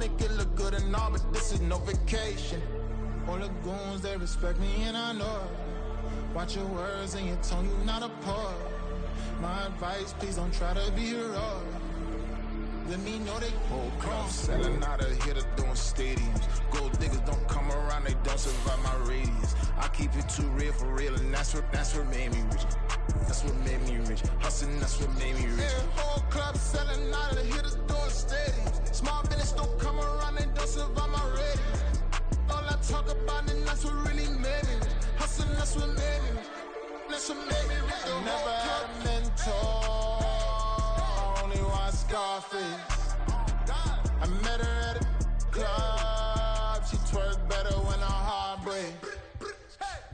make it look good and all, but this is no vacation. All the goons, they respect me and I know it. Watch your words and your tone, you not a poet. My advice, please don't try to be heroic. Let me know they whole club selling out of here to doing stadiums. Gold diggers don't come around, they don't survive my radius. I keep it too real for real, and that's what made me rich. That's what made me rich. Hustling, that's what made me rich. Yeah, whole club selling out of here to doing stadiums. Small business don't come around, they don't survive my radius. All I talk about, and that's what really made me rich. Hustling, that's what made me rich. That's what made me rich. I never had a mentor. Scarface. I met her at a club. She twerk better when her heart breaks.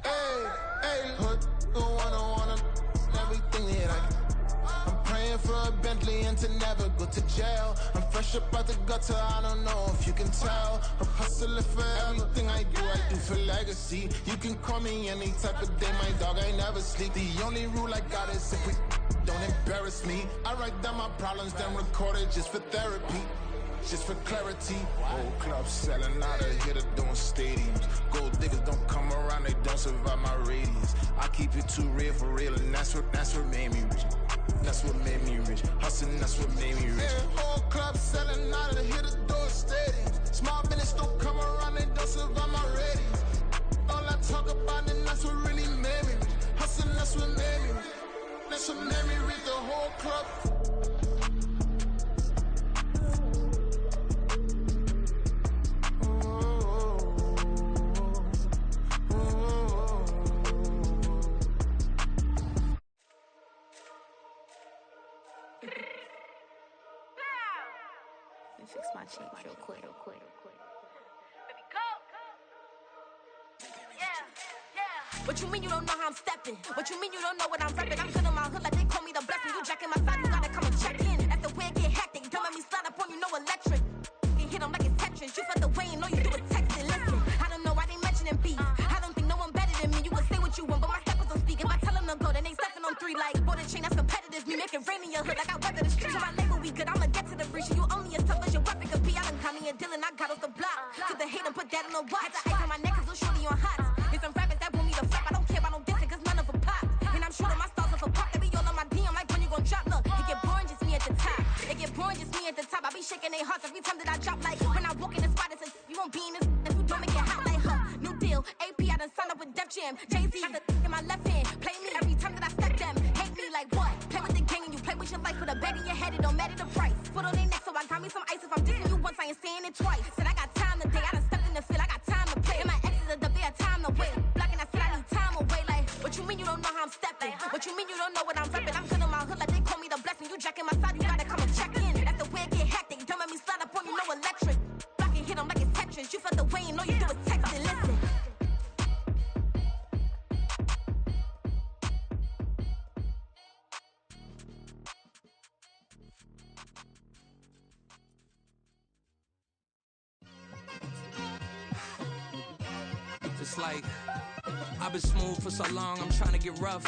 Hey, hood, wanna everything that I'm praying for a Bentley and to never go to jail. I'm fresh up out the gutter, I don't know if you can tell. I'm hustling for everything I do for legacy. You can call me any type of day, my dog, I never sleep. The only rule I got is if we don't embarrass me. I write down my problems, then record it just for therapy, just for clarity. Whole club selling out of here to doing stadiums. Gold diggers don't come around, they don't survive my radius. I keep it too real for real, and that's what made me rich. That's what made me rich. Hustling, that's what made me rich. Yeah, whole club selling out of here to doing stadiums. Small business don't come around, they don't survive my radius. All I talk about, and that's what really made me rich. Hustling, that's what made me rich. That's what made me read the whole club. Let me fix my change real quick. Baby, go! What you mean you don't know how I'm stepping? What you mean you don't know what I'm repping? I'm good on my hood like they call me the blessing. You jacking my side, you gotta come and check in. That's the way it get hectic. Don't let me slide up on you, no electric. You hit them like it's Tetris. You felt the way and all you do is text it. Listen, I don't know why they mentioning beef. I don't think no one better than me. You can say what you want, but my steppers don't speak. If I tell them to go, then they stepping on 3 like border chain. That's competitive. Me making rain in your hood like I weather the street. So my label we good. I'ma get to the breach. You only as tough as your weapon could be. I done caught me a Dylan. I got off the block. To the hate and put that on the watch. Had the ice on my neck 'cause little shorty on hot. There's some rappers that want me to flap. I don't care about no dissing 'cause none of them pop. And I'm shooting my stars off a pop. They be all on my DM like when you gon' drop. Look, it get boring just me at the top. It get boring just me at the top. I be shaking their hearts every time that I drop. Like when I walk in the spot, it's a you won't be in this if you don't make it hot like new deal. AP, I done signed up with Def Jam. Jay-Z got the in my left hand. Play me every time that I step them. Hate me like what? Play with the gang and you play with your life. Put a bag in your head, it don't matter the price. Put on their neck, so I got me some ice. If I'm dissing you once, I ain't saying it twice. Said I got time today. I done stepped in the field. I got time to play. And my exes are they had time to wait. Blocking, I said I need time away. Like what you mean you don't know how I'm stepping? What you mean you don't know what I'm repping? I'm good on my hood like they call me the blessing. You jacking my side, you gotta come and check in. That's the way it get hectic. Don't let me slide up on you, no electric. Blocking, hit them like it's Tetris. You felt the way and all you do is text it. Listen. It's like I've been smooth for so long, I'm trying to get rough.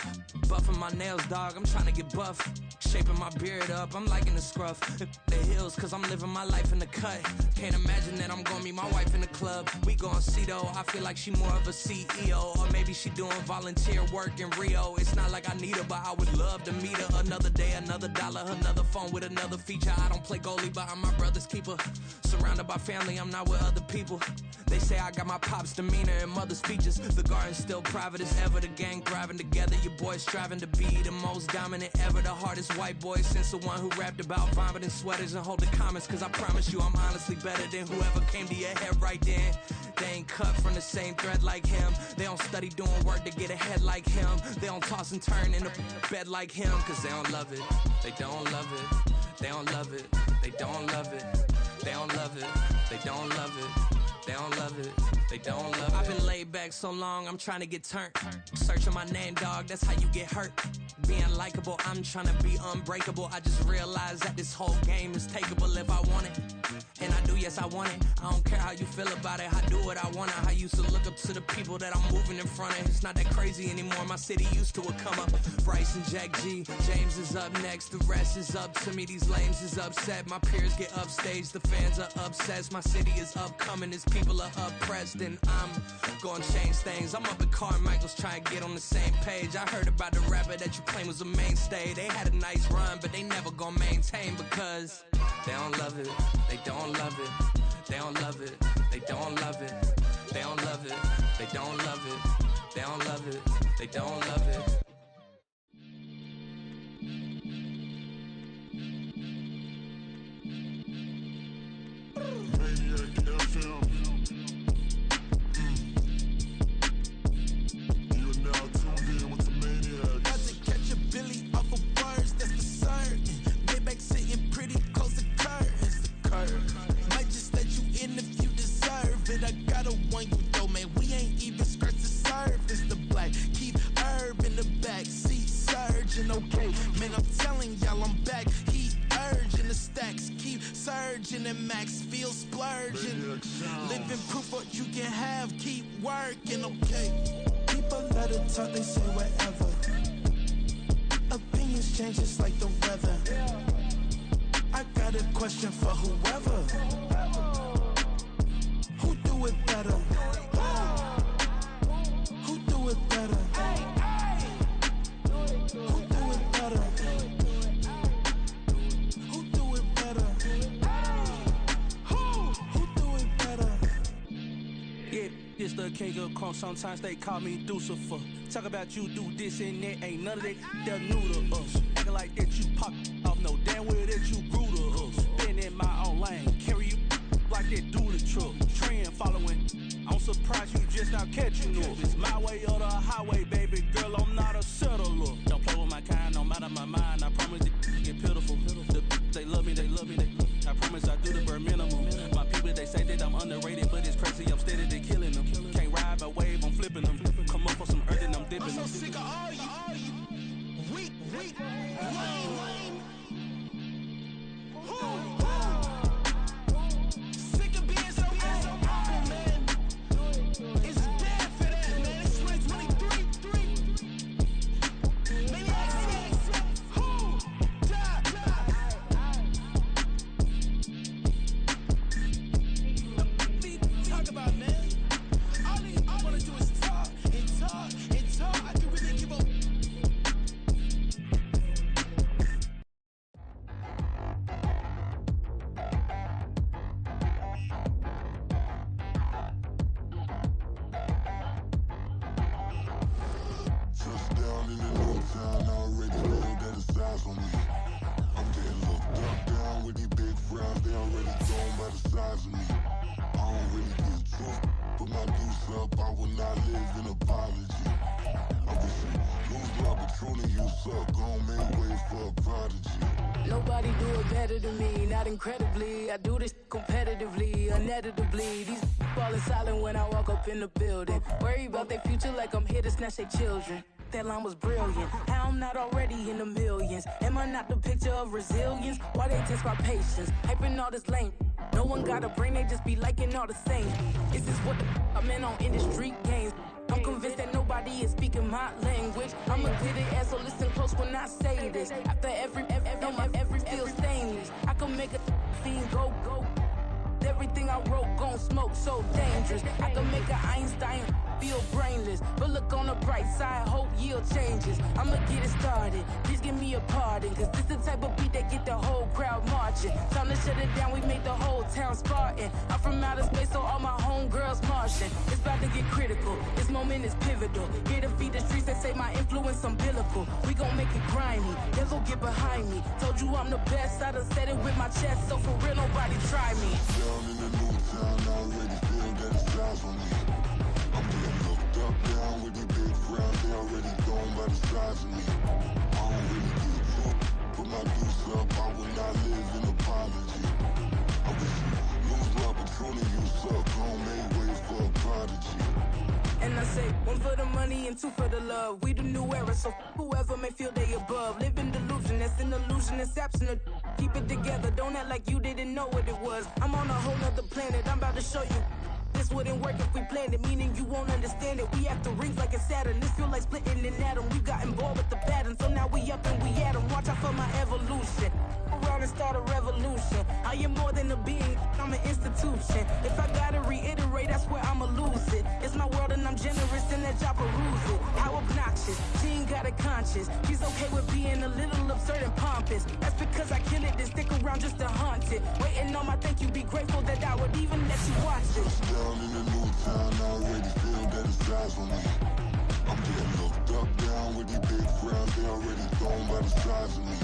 Buffing my nails, dog, I'm trying to get buff. Shaping my beard up, I'm liking the scruff. The heels, cause I'm living my life in the cut. Can't imagine that I'm gonna meet my wife in the club. We gon' see though, I feel like she more of a CEO. Or maybe she doing volunteer work in Rio. It's not like I need her, but I would love to meet her. Another day, another dollar, another phone with another feature. I don't play goalie, but I'm my brother's keeper. Surrounded by family, I'm not with other people. They say I got my pop's demeanor and mother's features. The garden's still private as ever. The gang thriving together. Your boys striving to be the most dominant ever. The hardest white boy since the one who rapped about vomiting sweaters and holding comments. Cause I promise you I'm honestly better than whoever came to your head right then. They ain't cut from the same thread like him. They don't study doing work to get ahead like him. They don't toss and turn in the bed like him. Cause they don't love it. They don't love it. They don't love it. They don't love it. They don't love it. They don't love it. they don't love it. They don't love it. I've been laid back so long, I'm trying to get turned. Searching my name, dog, that's how you get hurt. Being likable, I'm trying to be unbreakable. I just realized that this whole game is takeable if I want it. And I do, yes, I want it. I don't care how you feel about it. I do what I want. I used to look up to the people that I'm moving in front of. It's not that crazy anymore. My city used to come up. Bryce and Jack G. James is up next. The rest is up to me. These lames is upset. My peers get upstage. The fans are obsessed. My city is upcoming. These people are oppressed. And I'm gonna change things. I'm up at Carmichael's trying to get on the same page. I heard about the rapper that you claim was a mainstay. They had a nice run, but they never gonna maintain because they don't love it. They don't love it. They don't love it. They don't love it. They don't love it. They don't love it. They don't love it. They don't love it. Maniac FM. You are now tuned in with the Maniac. About to catch a Billy off of words, that's for certain. Maybach sitting pretty close to curtains. The curve might just let you in if you deserve it. I got a one you though, man. We ain't even scratched the surface. The black keep herb in the back seat surging. Okay, man, I'm telling y'all I'm back. Heat urging the stacks keep surging and max feel splurging. Living proof what you can have. Keep working, okay. People let it talk, they say whatever. Opinions change just like the weather. I got a question for whoever. Who do it better? Who do it better? Who do it better? Who do it better? Who do it better? Yeah, this the king of crunk. Sometimes they call me Lucifer. Talk about you do this and that. Ain't none of that. They're new to us. Acting like that you pop off. No damn well that you grew to us. Been in my own lane. Carry you like that do the truck. Trend following. I'm surprised you just now catching up. It's my way or the highway, baby girl. I'm not a settler. Don't play with my kind. I'm out of my mind. I promise it get pitiful. They love me. They love me. They love me. I promise I do the bare minimum. My people, they say that I'm underrated, but it's crazy. I'm steady, they killing them. Can't ride my wave, I'm flipping them. Come up for some earth and I'm dipping them. I'm so sick of all you weak, lame. Sick of being so awful, man. It's dead for that, man. It's 2023. Maniacs, who die? Talk about, man. All I wanna do is talk and talk and talk. I can really give up. Touchdown in the new town, already know that it's eyes on me. I'm getting looked up, down with these big frowns, they already thrown by the size of me. I don't really get truth, but my deuce up, I will not live in apology. I wish you lose the opportunity, you suck, gon' make way for a prodigy. Nobody do it better than me, not incredibly. I do this competitively, uneditably. These falling silent when I walk up in the building. Worry about their future like I'm here to snatch their children. That line was brilliant. How I'm not already in the millions. Am I not the picture of resilience? Why they test my patience? Hyping all this lame. No one got a brain, they just be liking all the same. Is this what the I'm in on industry games? I'm convinced that nobody is speaking my language. I'ma get it as so listen close when I say this. After every feel stainless. I can make a scene go. Everything I wrote gon' smoke so dangerous. I can make an Einstein feel brainless. But look on the bright side, hope yield changes. I'ma get it started, please give me a pardon. Cause this the type of beat that get the whole crowd marching. Time to shut it down, we make the whole town Spartan. I'm from outer space, so all my homegirls Martian. It's about to get critical, this moment is pivotal. Here to feed the streets that say my influence umbilical. We gon' make it grimy, then go get behind me. Told you I'm the best, I done said it with my chest. So for real, nobody try me. Down in the new town, already feel that it's eyes on me. I'm getting looked up, down with these big frowns, they already thrown by the size of me. I don't really get truth, put my deuce up, I will not live in apology. I wish you lose the opportunity, you suck, gon' make say one for the money and two for the love. We the new era, so whoever may feel they above. Live in delusion, that's an illusion, that's absent of. Keep it together, don't act like you didn't know what it was. I'm on a whole nother planet, I'm about to show you. This wouldn't work if we planned it, meaning you won't understand it. We have to rings like a Saturn. This feel like splitting an atom. We got involved with the pattern, so now we up and we at 'em. Watch out for my evolution. Around and start a revolution. I am more than a being, I'm an institution. If I gotta reiterate, that's where I'ma lose it. It's my world and I'm generous and that job peruse it. How obnoxious, she ain't got a conscience. She's okay with being a little absurd and pompous. That's because I kill it, then stick around just to haunt it. Waiting on my thank you, be grateful that I would even let you watch it. Down in the new town, I already feel that it's eyes on me. I'm getting looked up, down with these big crowds, they already thrown by the size of me.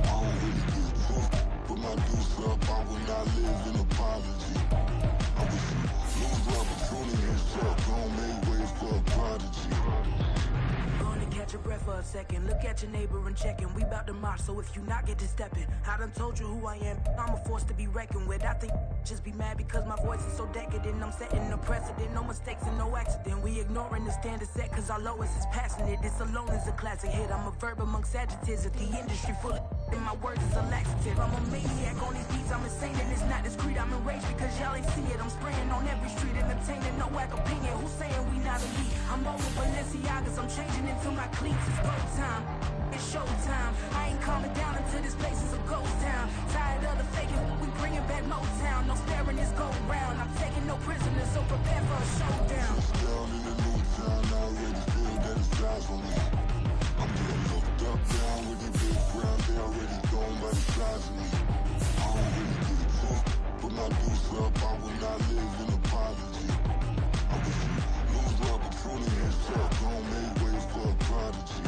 I don't really get tough, put my deuce up, I will not live in apology. I wish you lose the opportunity and shut, don't make way for a prodigy. Gonna catch your breath for a second. Look at your neighbor and check him. We bout to march, so if you not get to stepping, I done told you who I am. I'm a force to be reckoned with. I think just be mad because my voice is so decadent. I'm setting a precedent, no mistakes and no accident. We ignoring the standard set cause our lowest is passionate. This alone is a classic hit. I'm a verb amongst adjectives. If the industry full of and my words is a laxative. I'm a maniac on these beats, I'm insane and it's not discreet. I'm enraged because y'all ain't see it. I'm spraying on every street, entertaining, no whack opinion. Who's saying we not elite? I'm over Balenciagas, I'm changing into my cleats. It's go time, it's showtime. I ain't calming down until this place is a ghost town. Tired of the faking, we bringing back Motown. No sparing this go round. I'm taking no prisoners, so prepare for a showdown. Down in the new town, I already feel that it's eyes on me. I'm getting looked up, down with these big crowds, they already thrown by the size of me. I don't really get tough, put my deuce up, I will not live in apology. I wish you lose the opportunity and shut, don't make way for a prodigy.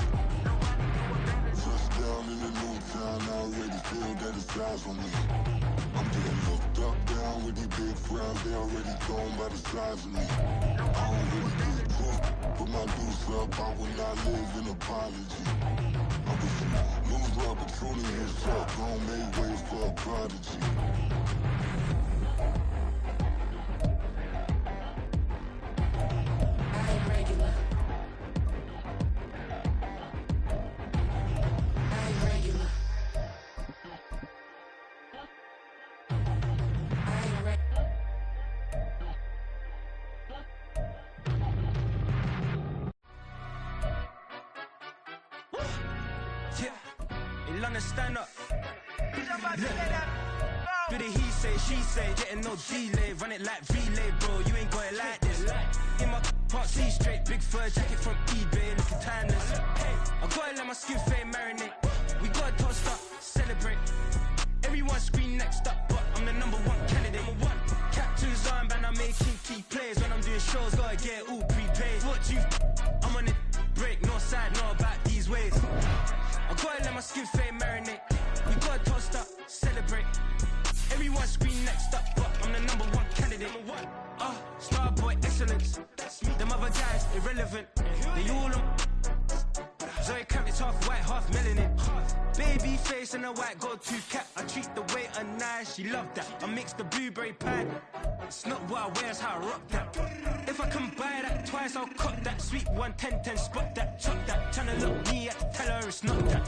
Touchdown in the new town, I already feel that it's eyes on me. I'm getting looked up, down with these big crowds, they already thrown by the size of me. I don't really get tough, put my deuce up, I will not live in apology. I wish you lose the opportunity and shut, don't make way for a prodigy. I ain't regular. I ain't regular. I ain't regular. Yeah, in London, stand up. Do the he say, she say, getting no delay, run it like relay, bro. You ain't got it like this. In my part C straight, big fur jacket from eBay, looking timeless. I gotta let my skin fade marinate. We gotta toast up, celebrate. Everyone scream next up, but I'm the #1 candidate. Captain's armband, I'm making key plays. When I'm doing shows, gotta get all prepaid. What you? I'm on it, break, no side, no about these ways. I gotta let my skin fade marinate. We gotta toast up, celebrate. Everyone scream next up, but I'm the #1 candidate. Starboy excellence. Them other guys irrelevant. They all on. Zoe Camp, it's half white, half melanin. Baby face and a white gold tooth cap. I treat the waiter nice, she love that. I mix the blueberry pie. It's not what I wear, it's how I rock that. If I can buy that twice, I'll cut that. Sweet 110, spot that, chop that. Tryna look me, I can tell her it's not that.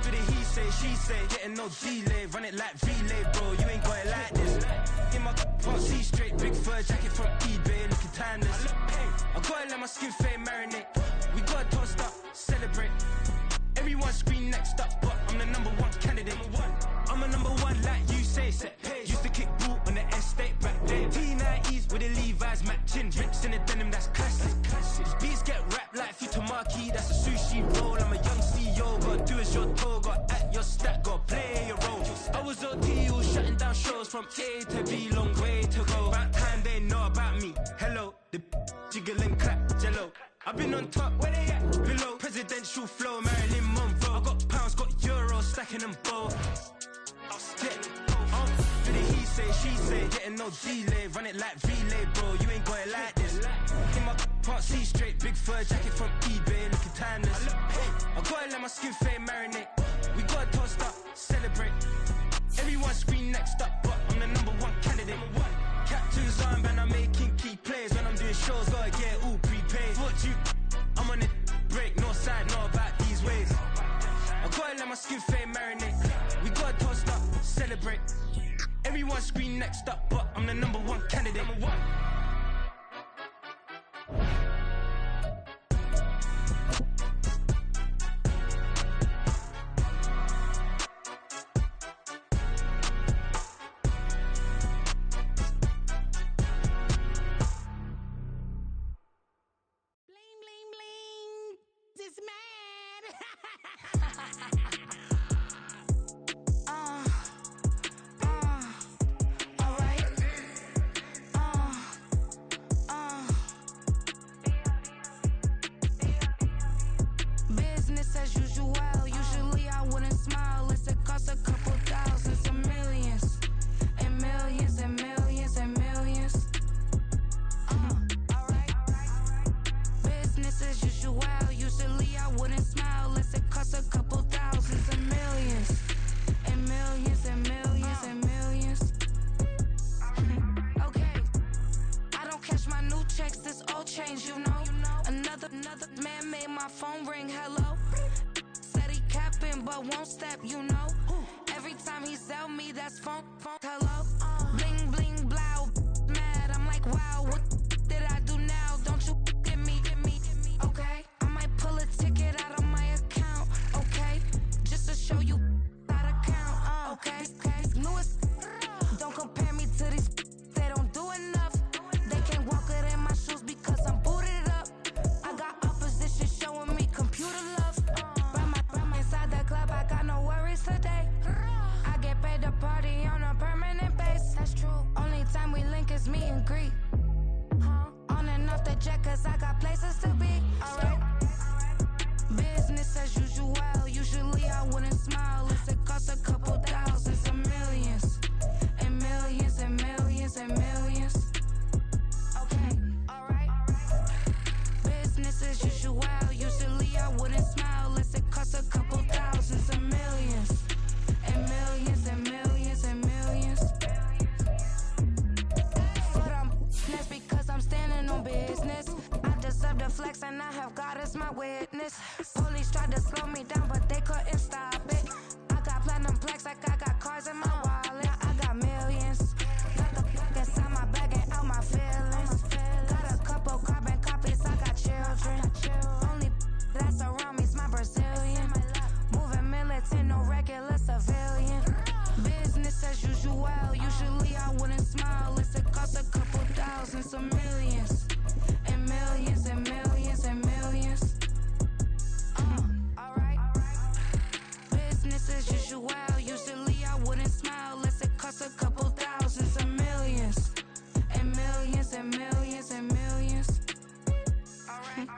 Do the he say, she say, getting no delay. Run it like relay, bro, you ain't got it like this. In my part C straight, big fur jacket from eBay, looking timeless. I gotta let my skin fade marinate. We gotta toast up, celebrate. Everyone scream next up, but I'm the #1 candidate. I'm a #1 like you say. Used to kick ball on the estate back then. T90s with the Levi's matching. Rips in the denim, that's classic. These beats get wrapped like Futamaki, that's a sushi roll. I'm a young CEO, gotta do as you're told. Gotta act your stat, gotta play your role. I was OT, all shutting down shows from A to B, long way to go. About time they know about me. Hello, the jiggle and clap, jello. I've been on top, where they at? Below, presidential flow, Marilyn Monroe. I got pounds, got euros, stacking them both. Do the he say, she say, getting no delay, run it like relay, bro. You ain't got it like this. In my part C straight, big fur jacket from eBay, looking timeless. I gotta let my skin fade marinate. We gotta toast up, celebrate. Everyone scream next up, but I'm the #1 candidate. Captain's armband, I'm making key plays. When I'm doing shows, gotta get all the number one candidate. Bling, bling, bling. This mad. Alright. Business as usual. Usually I wouldn't smile. It's it costs a couple thousands and millions. And millions and millions and millions. Alright. Business as usual. Usually I wouldn't smile unless it costs a couple thousands and millions. And millions and millions and millions. Okay. I don't cash my new checks, this old change, you know. Another man made my phone ring, hello. Said he capping but won't step, you know. Every time he sell me, that's phone, hello. Bling, bling, blow, mad, I'm like, wow, what did I do now? Don't you get me, okay? I might pull a ticket out of my account, okay? Just to show you how to count, okay? Newest, don't compare me to these, they don't do enough. They can't walk it in my shoes because I'm booted up. I got opposition showing me computer love. Run my inside the club, I got no worries today. I get paid to party on a permanent base. That's true. Only time we link is me and Greek. On and off the jet, cause I got places to be. Alright. Business as usual. Usually I wouldn't smile unless it costs a couple thousands and millions. And millions and millions and millions. Okay, alright. Business as usual. Usually I wouldn't smile unless it costs a couple thousands and millions. And millions and millions and millions. But that's because I'm standing on business. I deserve the flex and I have God as my witness. Police tried to slow me down but they couldn't stop it. I got platinum plaques like I got cars in my wallet. I got millions. Got the fuck inside my bag and out my feelings. Got a couple carbon copies, I got children. Only that's around me's my Brazilian. Moving militant, no regular civilian. Business as usual. Usually I wouldn't smile unless it costs a couple thousands of millions. And millions and millions and millions. Alright. Business as usual. Usually I wouldn't smile unless it costs a couple thousands of millions. And millions and millions and millions. Alright.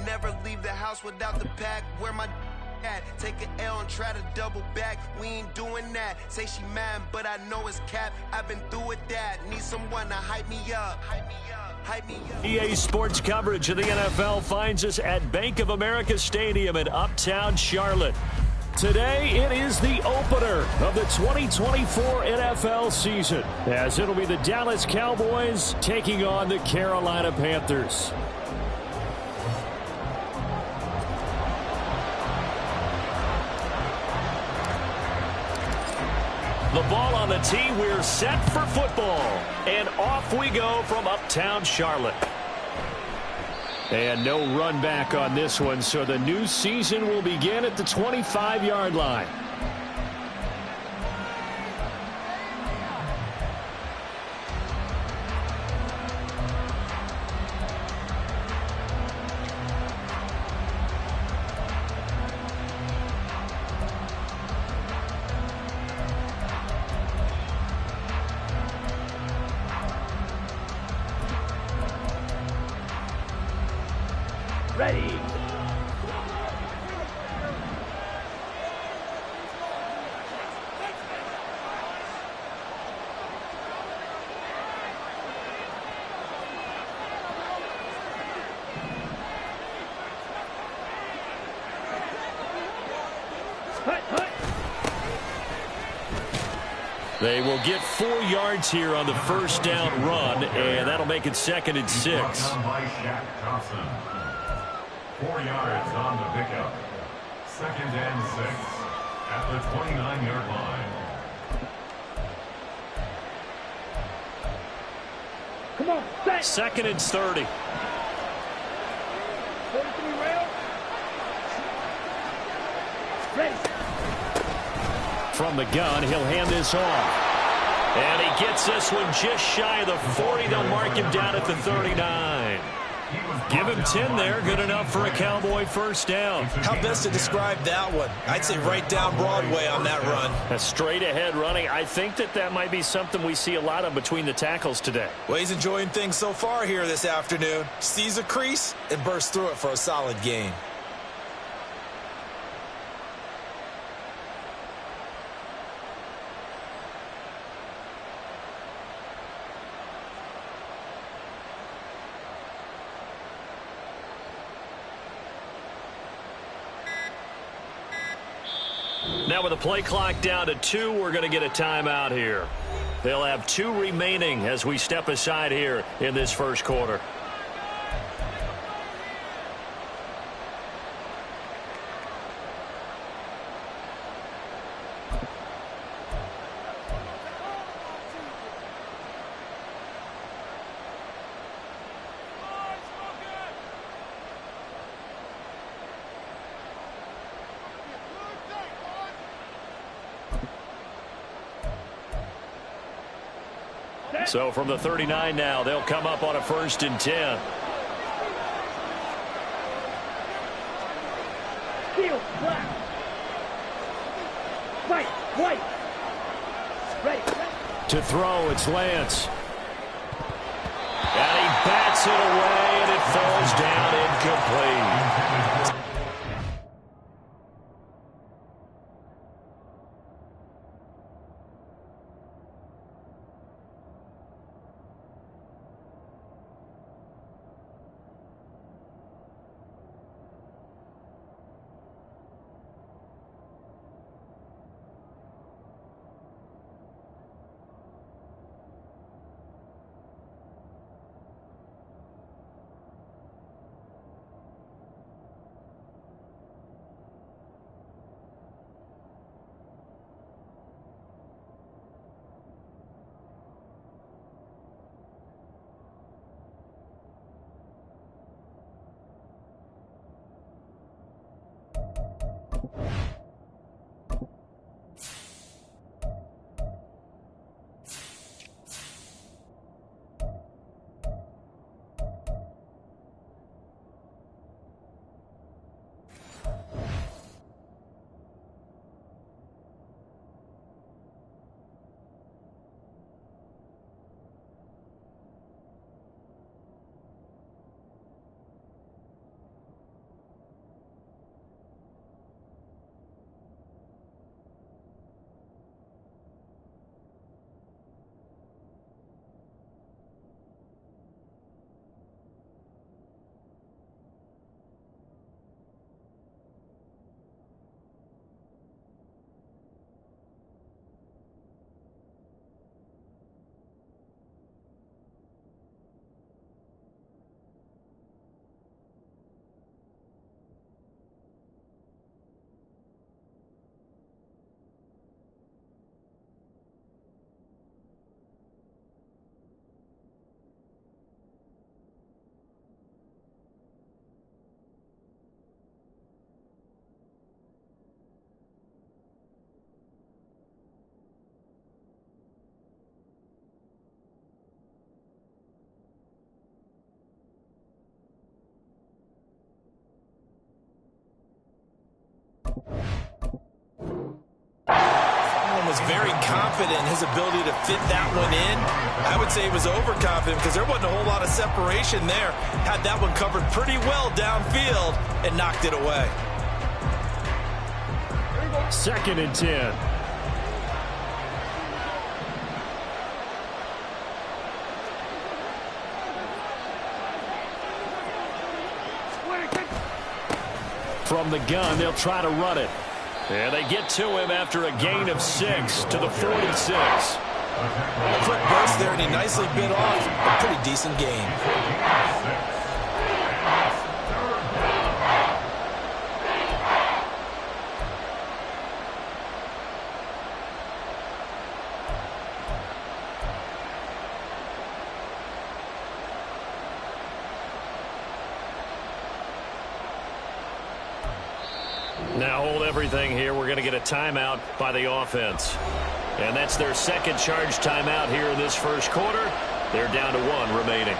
Never leave the house without the pack. Where my at? Take an L and try to double back. We ain't doing that. Say she mad, but I know it's cap. I've been through with that. Need someone to hype me up. Hype me up. EA Sports coverage of the NFL finds us at Bank of America Stadium in Uptown Charlotte. Today, it is the opener of the 2024 NFL season, as it'll be the Dallas Cowboys taking on the Carolina Panthers. The ball on the tee, we're set for football. And off we go from Uptown Charlotte. And no run back on this one, so the new season will begin at the 25-yard line. Ready. They will get 4 yards here on the first down run, and that'll make it 2nd and 6. 4 yards on the pickup. 2nd and 6 at the 29-yard line. Come on, set. 2nd and 30. Ready. From the gun, he'll hand this off. And he gets this one just shy of the 40. They'll mark him down at the 39. Give him 10 there. Good enough for a Cowboy first down. How best to describe that one? I'd say right down Broadway on that run. A straight ahead running. I think that might be something we see a lot of between the tackles today. Well, he's enjoying things so far here this afternoon. Sees a crease and bursts through it for a solid gain. Now with the play clock down to 2, we're going to get a timeout here. They'll have 2 remaining as we step aside here in this first quarter. So from the 39 now, they'll come up on a 1st and 10. Heel, black. White. Ready. To throw, it's Lance. And he bats it away, and it falls down incomplete. Was very confident in his ability to fit that one in. I would say he was overconfident because there wasn't a whole lot of separation there. Had that one covered pretty well downfield and knocked it away. 2nd and 10. From the gun, they'll try to run it. And they get to him after a gain of 6 to the 46. A quick burst there, and he nicely bit off a pretty decent gain. Now hold everything here. We're going to get a timeout by the offense. And that's their second charge timeout here in this first quarter. They're down to 1 remaining.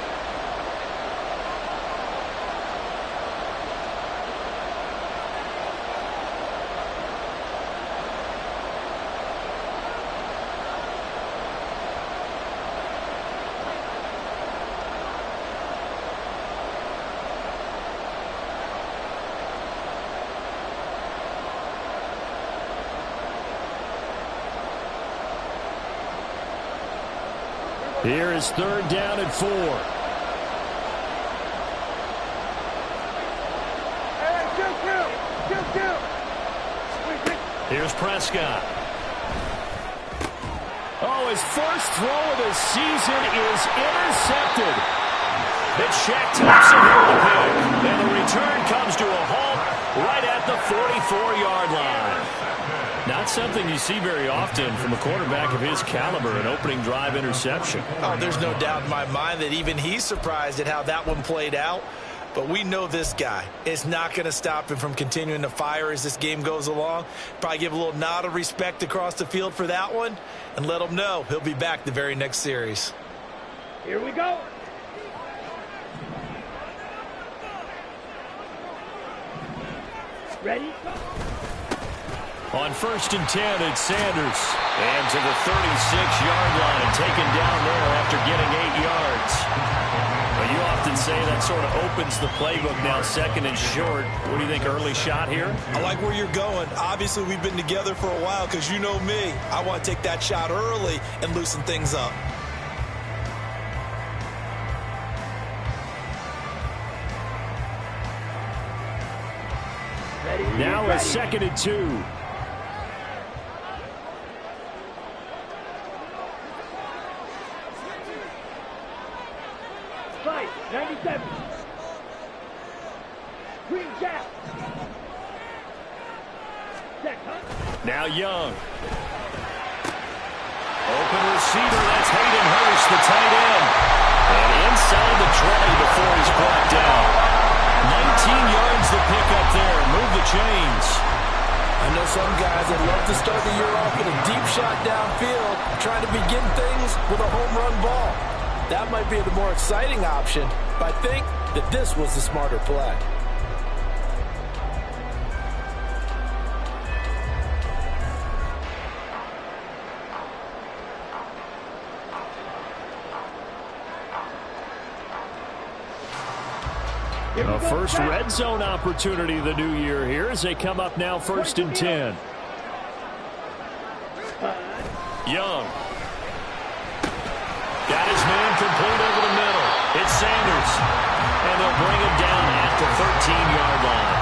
Here is 3rd down and 4. Here's Prescott. Oh, his first throw of the season is intercepted. It's Shaq Thompson here to pick. And the return comes to a halt right at the 44-yard line. Not something you see very often from a quarterback of his caliber, an opening drive interception. Oh, there's no doubt in my mind that even he's surprised at how that one played out. But we know this guy is not going to stop him from continuing to fire as this game goes along. Probably give a little nod of respect across the field for that one and let him know he'll be back the very next series. Here we go. Ready? On 1st and 10, it's Sanders. And to the 36-yard line, taken down there after getting 8 yards. Well, you often say that sort of opens the playbook now, 2nd and short. What do you think, early shot here? I like where you're going. Obviously, we've been together for a while because you know me. I want to take that shot early and loosen things up. Now a 2nd and 2. Fight, 97. Green Jack. Jack, huh? Now Young. Open receiver, that's Hayden Hurst, the tight end. And inside the 20 before he's brought down. 19 yards to pick up there. Move the chains. I know some guys that love to start the year off with a deep shot downfield, trying to begin things with a home run ball. That might be the more exciting option, but I think that this was the smarter play. A first red zone opportunity the new year here as they come up now 1st and 10. Young. Got his man complete over the middle. It's Sanders. And they'll bring him down at the 13-yard line.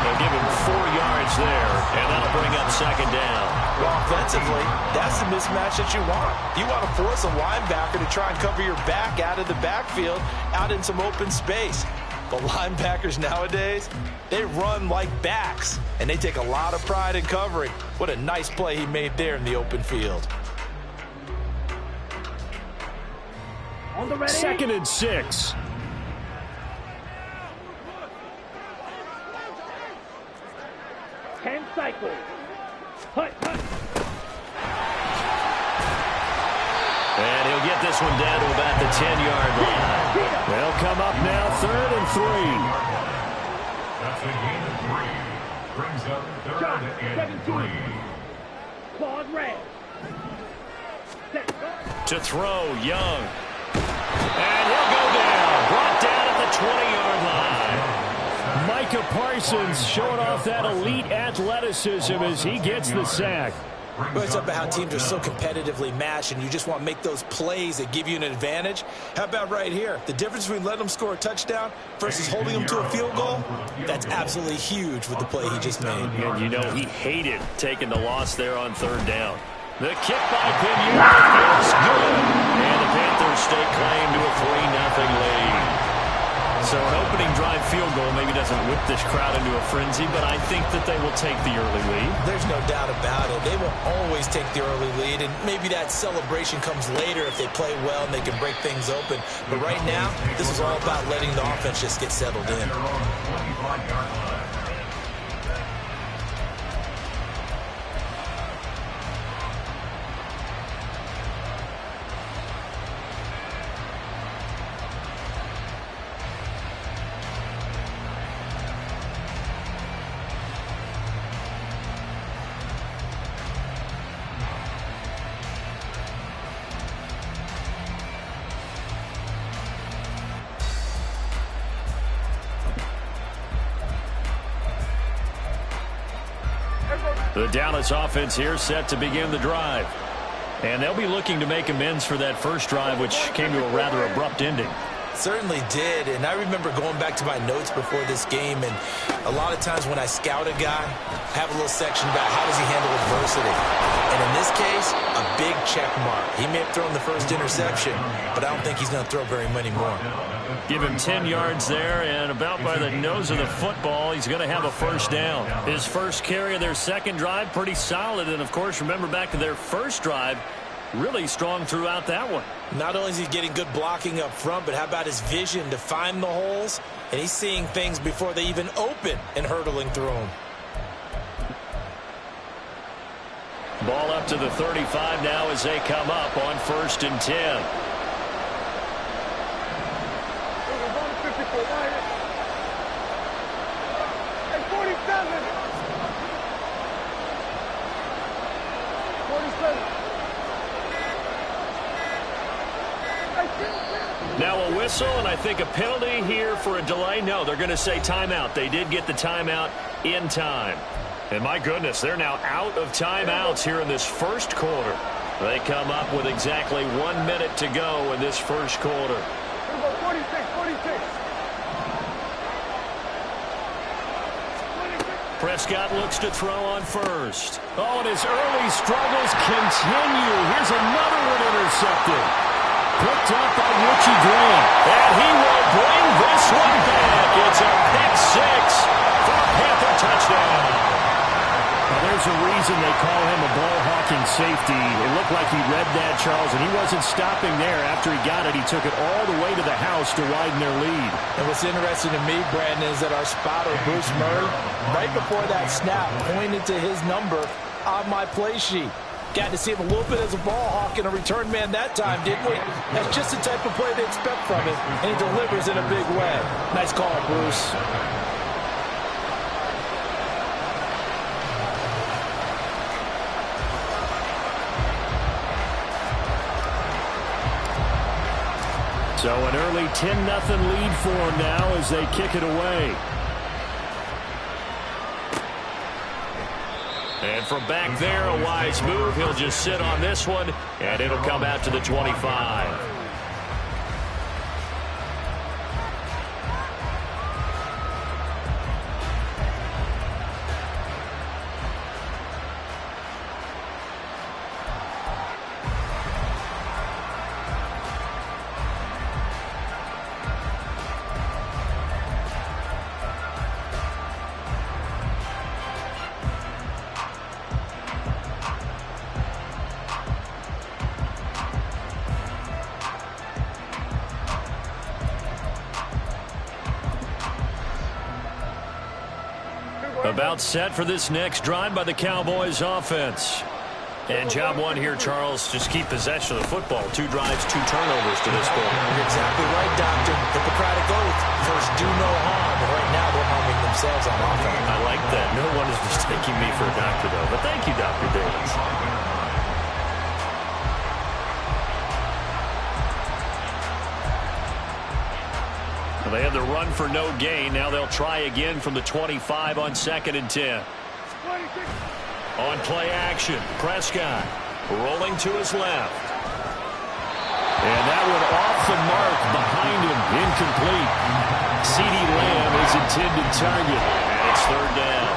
They'll give him 4 yards there, and that'll bring up 2nd down. Well, offensively, that's the mismatch that you want. You want to force a linebacker to try and cover your back out of the backfield, out in some open space. The linebackers nowadays, they run like backs, and they take a lot of pride in covering. What a nice play he made there in the open field. On the ready. 2nd and 6. Ten cycles. Hut, hut. And he'll get this one down to about the 10-yard line. They'll come up now 3rd and 3. That's a gain of 3. Brings up 3rd and 3. Claude Red. To throw, Young. And he'll go down. Brought down at the 20-yard line. Micah Parsons showing off that elite athleticism as he gets the sack. Well, it's about how teams are so competitively matched, and you just want to make those plays that give you an advantage. How about right here? The difference between letting them score a touchdown versus holding them to a field goal, that's absolutely huge with the play he just made. And you know he hated taking the loss there on third down. The kick by Pinion is good, and the Panthers stake claim to a 3-0 lead. So an opening drive field goal maybe doesn't whip this crowd into a frenzy, but I think that they will take the early lead. There's no doubt about it. They will always take the early lead, and maybe that celebration comes later if they play well and they can break things open. But right now, this is all about letting the offense just get settled in. The Dallas offense here set to begin the drive. And they'll be looking to make amends for that first drive, which came to a rather abrupt ending. Certainly did, and I remember going back to my notes before this game, and a lot of times when I scout a guy, I have a little section about how does he handle adversity. And in this case, a big check mark. He may have thrown the first interception, but I don't think he's going to throw very many more. Give him 10 yards there, and about by the nose of the football, he's going to have a first down. His first carry of their second drive, pretty solid, and of course, remember back to their first drive, really strong throughout that one. Not only is he getting good blocking up front, but how about his vision to find the holes? And he's seeing things before they even open and hurdling through them. Ball up to the 35 now as they come up on 1st and 10. Now a whistle, and I think a penalty here for a delay. No, they're going to say timeout. They did get the timeout in time. And my goodness, they're now out of timeouts here in this first quarter. They come up with exactly 1 minute to go in this first quarter. 46. Prescott looks to throw on first. Oh, and his early struggles continue. Here's another one intercepted. Picked up by Richie Grant. And he will bring this one back. It's a pick six for a Panther touchdown. Now, there's a reason they call him a ball-hawking safety. It looked like he read that, Charles, and he wasn't stopping there. After he got it, he took it all the way to the house to widen their lead. And what's interesting to me, Brandon, is that our spotter, Bruce Murray, right before that snap, pointed to his number on my play sheet. Got to see him a little bit as a ball hawk and a return man that time, didn't we? That's just the type of play they expect from him, and he delivers in a big way. Nice call, Bruce. So an early 10-0 lead for him now as they kick it away. And from back there, a wise move. He'll just sit on this one, and it'll come out to the 25. About set for this next drive by the Cowboys offense. And job one here, Charles, just keep possession of the football. 2 drives, 2 turnovers to this point. You're exactly right, Doctor. Hippocratic oath. First, do no harm. And right now, they're harming themselves on offense. I like that. No one is mistaking me for a doctor, though. But thank you, Dr. Davis. They had the run for no gain. Now they'll try again from the 25 on 2nd and 10. On play action, Prescott rolling to his left. And that one off the mark behind him, incomplete. CeeDee Lamb is intended target, and it's third down.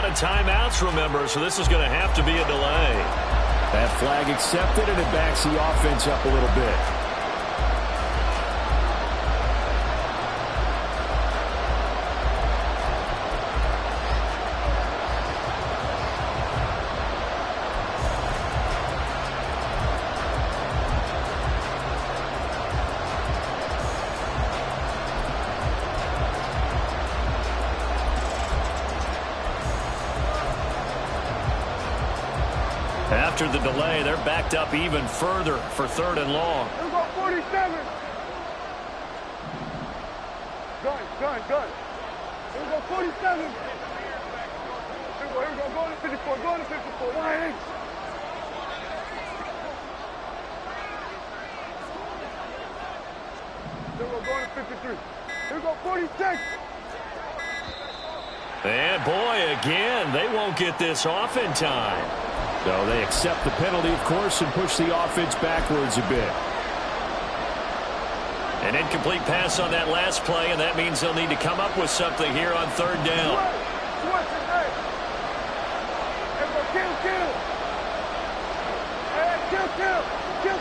Timeouts, remember, so this is going to have to be a delay. That flag accepted, and it backs the offense up a little bit. After the delay, they're backed up even further for third and long. Here we go, 47. Gun. Here we go, 47. Here we go, going to 54, going to 54. Here we go, going to 53. Here we go, 46. And boy, again, they won't get this off in time. So they accept the penalty, of course, and push the offense backwards a bit. An incomplete pass on that last play, and that means they'll need to come up with something here on third down.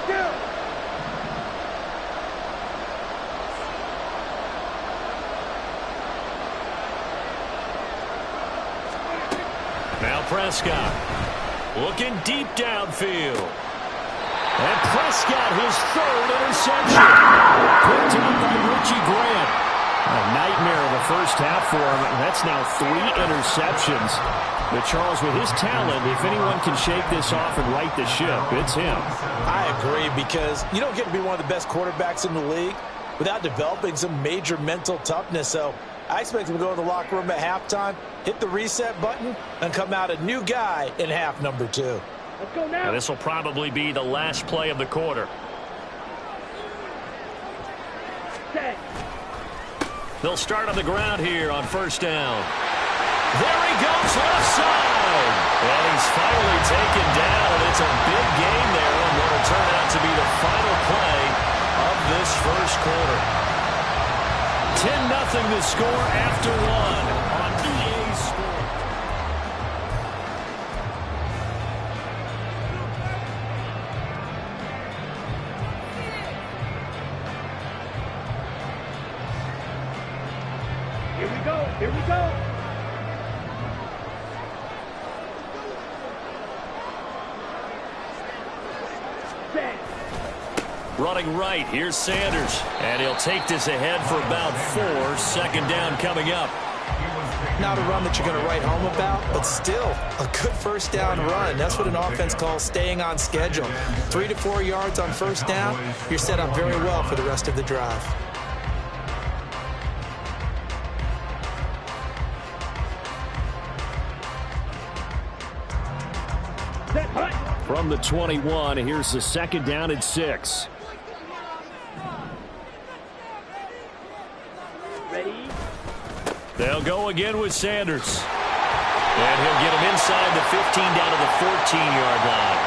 Kill. Now Prescott looking deep downfield. And Prescott, his third interception. Picked up by Richie Grant. A nightmare of a first half for him. And that's now 3 interceptions. But Charles, with his talent, if anyone can shake this off and right the ship, it's him. I agree, because you don't get to be one of the best quarterbacks in the league without developing some major mental toughness. So I expect him to go to the locker room at halftime, hit the reset button, and come out a new guy in half number 2. Let's go now. This will probably be the last play of the quarter. They'll start on the ground here on first down. There he goes, left side. And he's finally taken down. It's a big game there on what will turn out to be the final play of this first quarter. 10-0 the score after 1 on EA Sports. Here we go. Running right, here's Sanders. And he'll take this ahead for about 4. Second down coming up. Not a run that you're going to write home about, but still a good first down run. That's what an offense calls staying on schedule. 3 to 4 yards on first down, you're set up very well for the rest of the drive. From the 21, here's the second down and 6. Ready? They'll go again with Sanders. And he'll get him inside the 15 down to the 14-yard line.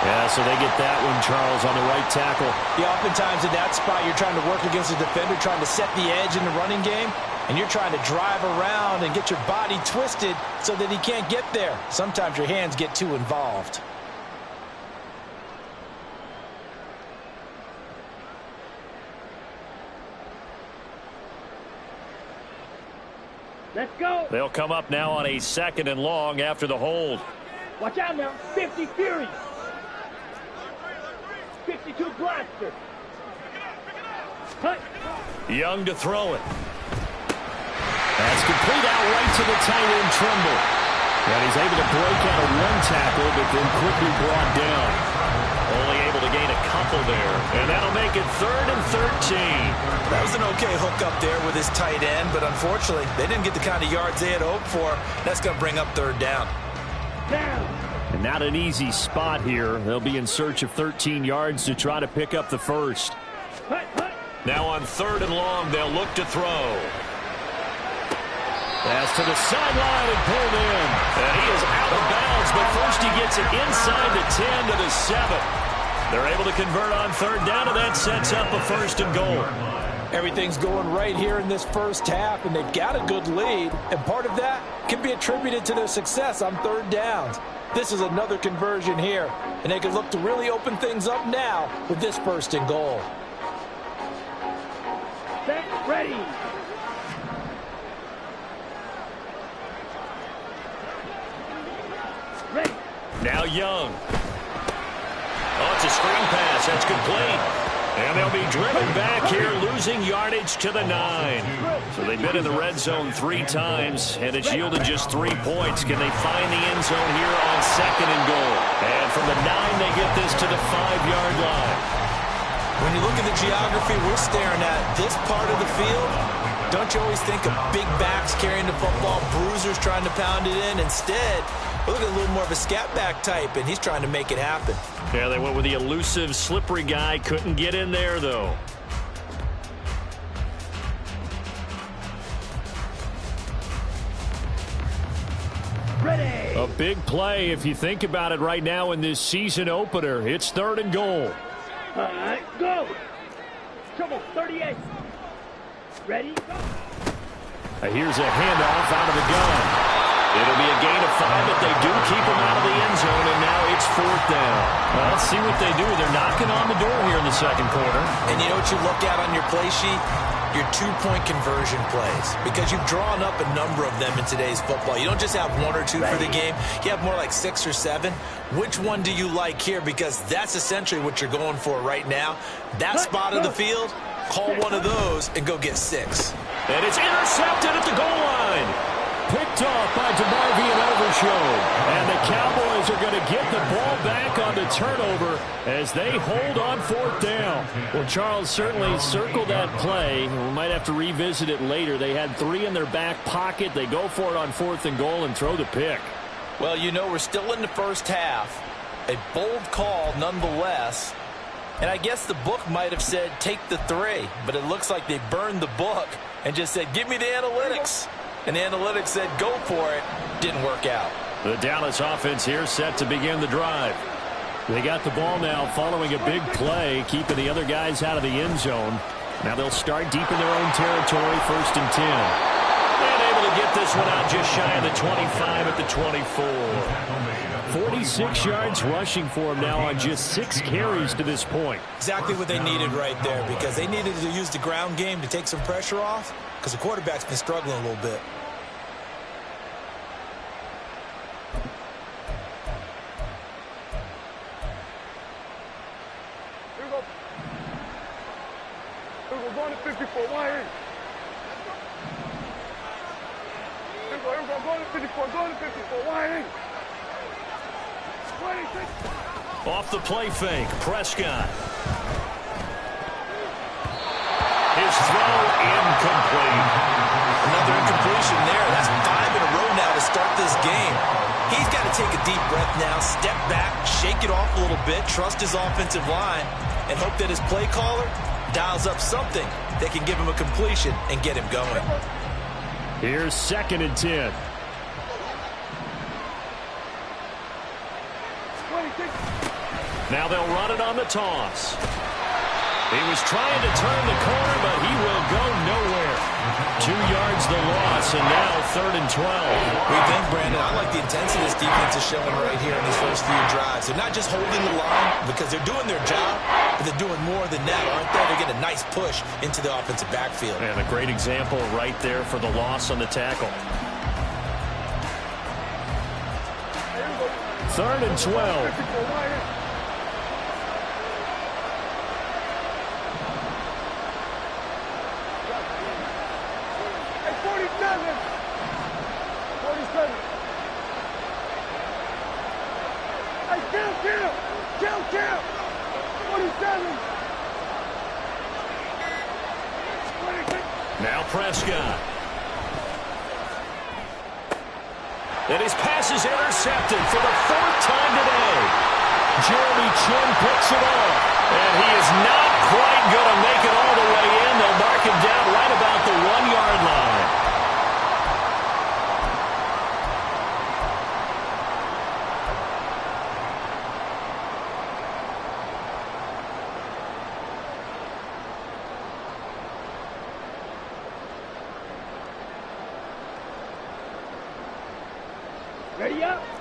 Yeah, so they get that one, Charles, on the right tackle. Yeah, oftentimes in that spot, you're trying to work against a defender, trying to set the edge in the running game, and you're trying to drive around and get your body twisted so that he can't get there. Sometimes your hands get too involved. Let's go. They'll come up now on a second and long after the hold. Watch out now. 50 Fury. 52 Blaster. Cut. Young to throw it. That's complete out right to the tight end, Tremble. And he's able to break out of one tackle, but then quickly brought down. Only able to gain a couple there. And that'll make it 3rd and 13. That was an okay hook up there with his tight end, but unfortunately, they didn't get the kind of yards they had hoped for. That's going to bring up 3rd down. And not an easy spot here. They'll be in search of 13 yards to try to pick up the first. Now on 3rd and long, they'll look to throw. Pass to the sideline and pulled in. And he is out of bounds, but first he gets it inside the 10 to the 7. They're able to convert on 3rd down, and that sets up a 1st and goal. Everything's going right here in this first half, and they've got a good lead. And part of that can be attributed to their success on 3rd downs. This is another conversion here, and they can look to really open things up now with this 1st and goal. Set, ready. Ready. Now Young. Oh, it's a screen pass. That's complete. And they'll be driven back here, losing yardage to the 9. So they've been in the red zone 3 times, and it's yielded just 3 points. Can they find the end zone here on 2nd and goal? And from the 9, they get this to the 5-yard line. When you look at the geography we're staring at, this part of the field, don't you always think of big backs carrying the football, bruisers trying to pound it in? Instead, look at a little more of a scat back type, and he's trying to make it happen. Yeah, they went with the elusive, slippery guy. Couldn't get in there, though. Ready. A big play, if you think about it right now in this season opener. It's 3rd and goal. All right, go. Trouble, 38. Ready, go. Here's a handoff out of the gun. It'll be a gain of 5, but they do keep him out of the end zone, and now it's 4th down. Well, let's see what they do. They're knocking on the door here in the 2nd quarter. And you know what you look at on your play sheet? Your 2-point conversion plays, because you've drawn up a number of them in today's football. You don't just have 1 or 2 for the game. You have more like 6 or 7. Which one do you like here? Because that's essentially what you're going for right now. That spot of the field, call one of those and go get 6. And it's intercepted at the goal line. Picked off by DeMarvion Overshown. And the Cowboys are going to get the ball back on the turnover as they hold on 4th down. Well, Charles, certainly circled that play. We might have to revisit it later. They had 3 in their back pocket. They go for it on 4th and goal and throw the pick. Well, you know, we're still in the first half. A bold call nonetheless. And I guess the book might have said take the 3, but it looks like they burned the book and just said give me the analytics. And the analytics said go for it. Didn't work out. The Dallas offense here set to begin the drive. They got the ball now following a big play, keeping the other guys out of the end zone. Now they'll start deep in their own territory, 1st and 10. And able to get this one out just shy of the 25 at the 24. 46 yards rushing for him now on just 6 carries to this point. Exactly what they needed right there, because they needed to use the ground game to take some pressure off, because the quarterback's been struggling a little bit. Here we go. Here we go, going to 54, wide in. Here we go, going to 54, wide in. 26. Off the play fake, Prescott. His throw incomplete. Another incompletion there. That's 5 in a row now to start this game. He's got to take a deep breath now, step back, shake it off a little bit, trust his offensive line, and hope that his play caller dials up something that can give him a completion and get him going. Here's 2nd and 10. Now they'll run it on the toss. He was trying to turn the corner, but he will go nowhere. 2 yards the loss, and now 3rd and 12. We think, Brandon, I like the intensity this defense is showing right here in these first few drives. They're not just holding the line because they're doing their job, but they're doing more than that, aren't they? They're getting a nice push into the offensive backfield. And a great example right there for the loss on the tackle. 3rd and 12. 47. Hey, kill. 47. Now Prescott. And his pass is intercepted for the 4th time today. Jeremy Chin picks it off. And he is not quite going to make it all the way in. They'll mark him down right about the 1-yard line.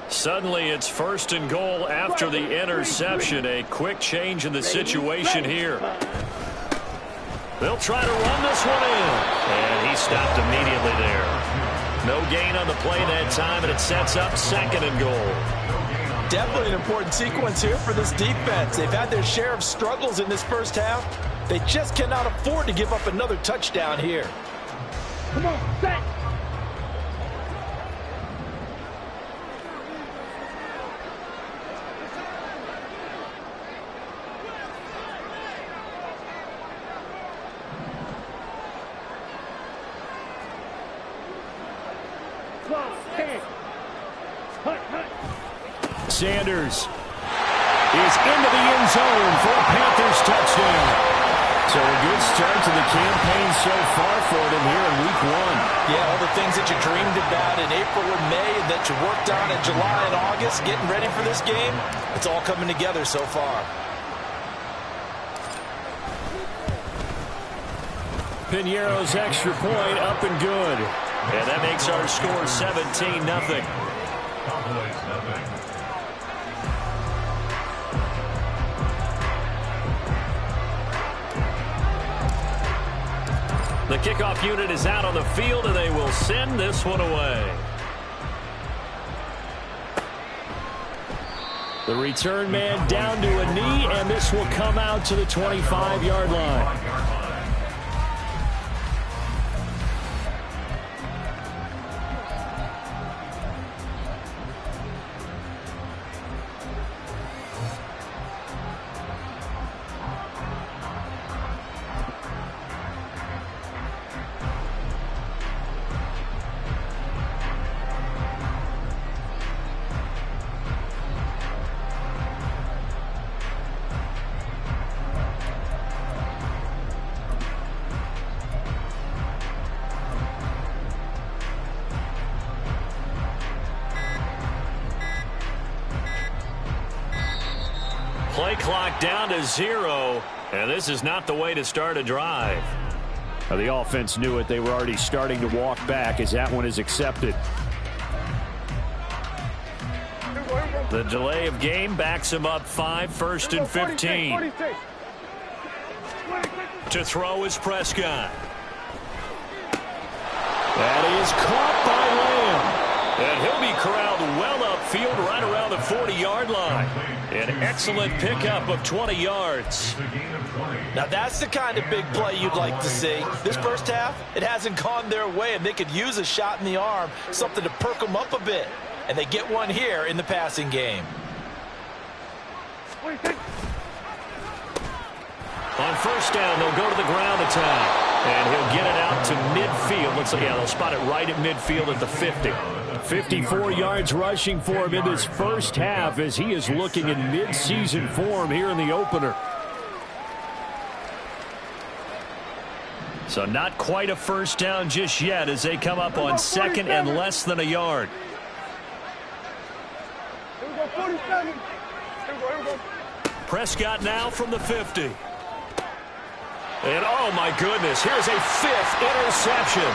Suddenly it's 1st and goal after the interception. A quick change in the situation here. They'll try to run this one in. And he stopped immediately there. No gain on the play that time, and it sets up 2nd and goal. Definitely an important sequence here for this defense. They've had their share of struggles in this first half. They just cannot afford to give up another touchdown here. Come on, set. Sanders is into the end zone for a Panthers touchdown. So a good start to the campaign so far for them here in week 1. Yeah, all the things that you dreamed about in April and May and that you worked on in July and August, getting ready for this game, it's all coming together so far. Piñeiro's extra point up and good. And that makes our score 17-0. Cowboys nothing. The kickoff unit is out on the field, and they will send this one away. The return man down to a knee, and this will come out to the 25-yard line. Play clock down to 0, and this is not the way to start a drive. The offense knew it. They were already starting to walk back as that one is accepted. The delay of game backs him up 5, 1st and 15. To throw is Prescott. That is caught by Lamb. And he'll be corralled well upfield right around the 40-yard line. An excellent pickup of 20 yards. Now that's the kind of big play you'd like to see. This first half, it hasn't gone their way, and they could use a shot in the arm, something to perk them up a bit. And they get one here in the passing game. On 1st down, they'll go to the ground attack. And he'll get it out to midfield. Looks like, yeah, they'll spot it right at midfield at the 50. 54 yards rushing for him in this first half as he is looking in mid-season form here in the opener. So not quite a 1st down just yet as they come up on 2nd and less than a yard. Prescott now from the 50. And oh my goodness, here's a 5th interception.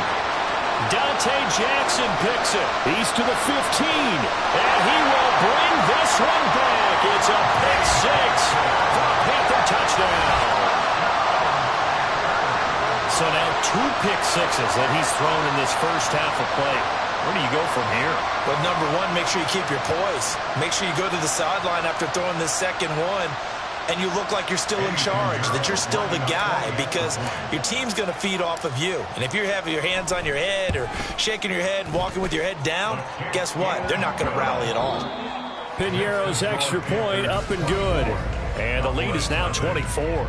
Dante Jackson picks it. He's to the 15. And he will bring this one back. It's a pick 6 for a Panther touchdown. So now 2 pick sixes that he's thrown in this first half of play. Where do you go from here? Well, number one, make sure you keep your poise. Make sure you go to the sideline after throwing this second one. and you look like you're still in charge, that you're still the guy, because your team's going to feed off of you. And if you're having your hands on your head or shaking your head and walking with your head down, guess what? They're not going to rally at all. Piñeiro's extra point up and good. And the lead is now 24.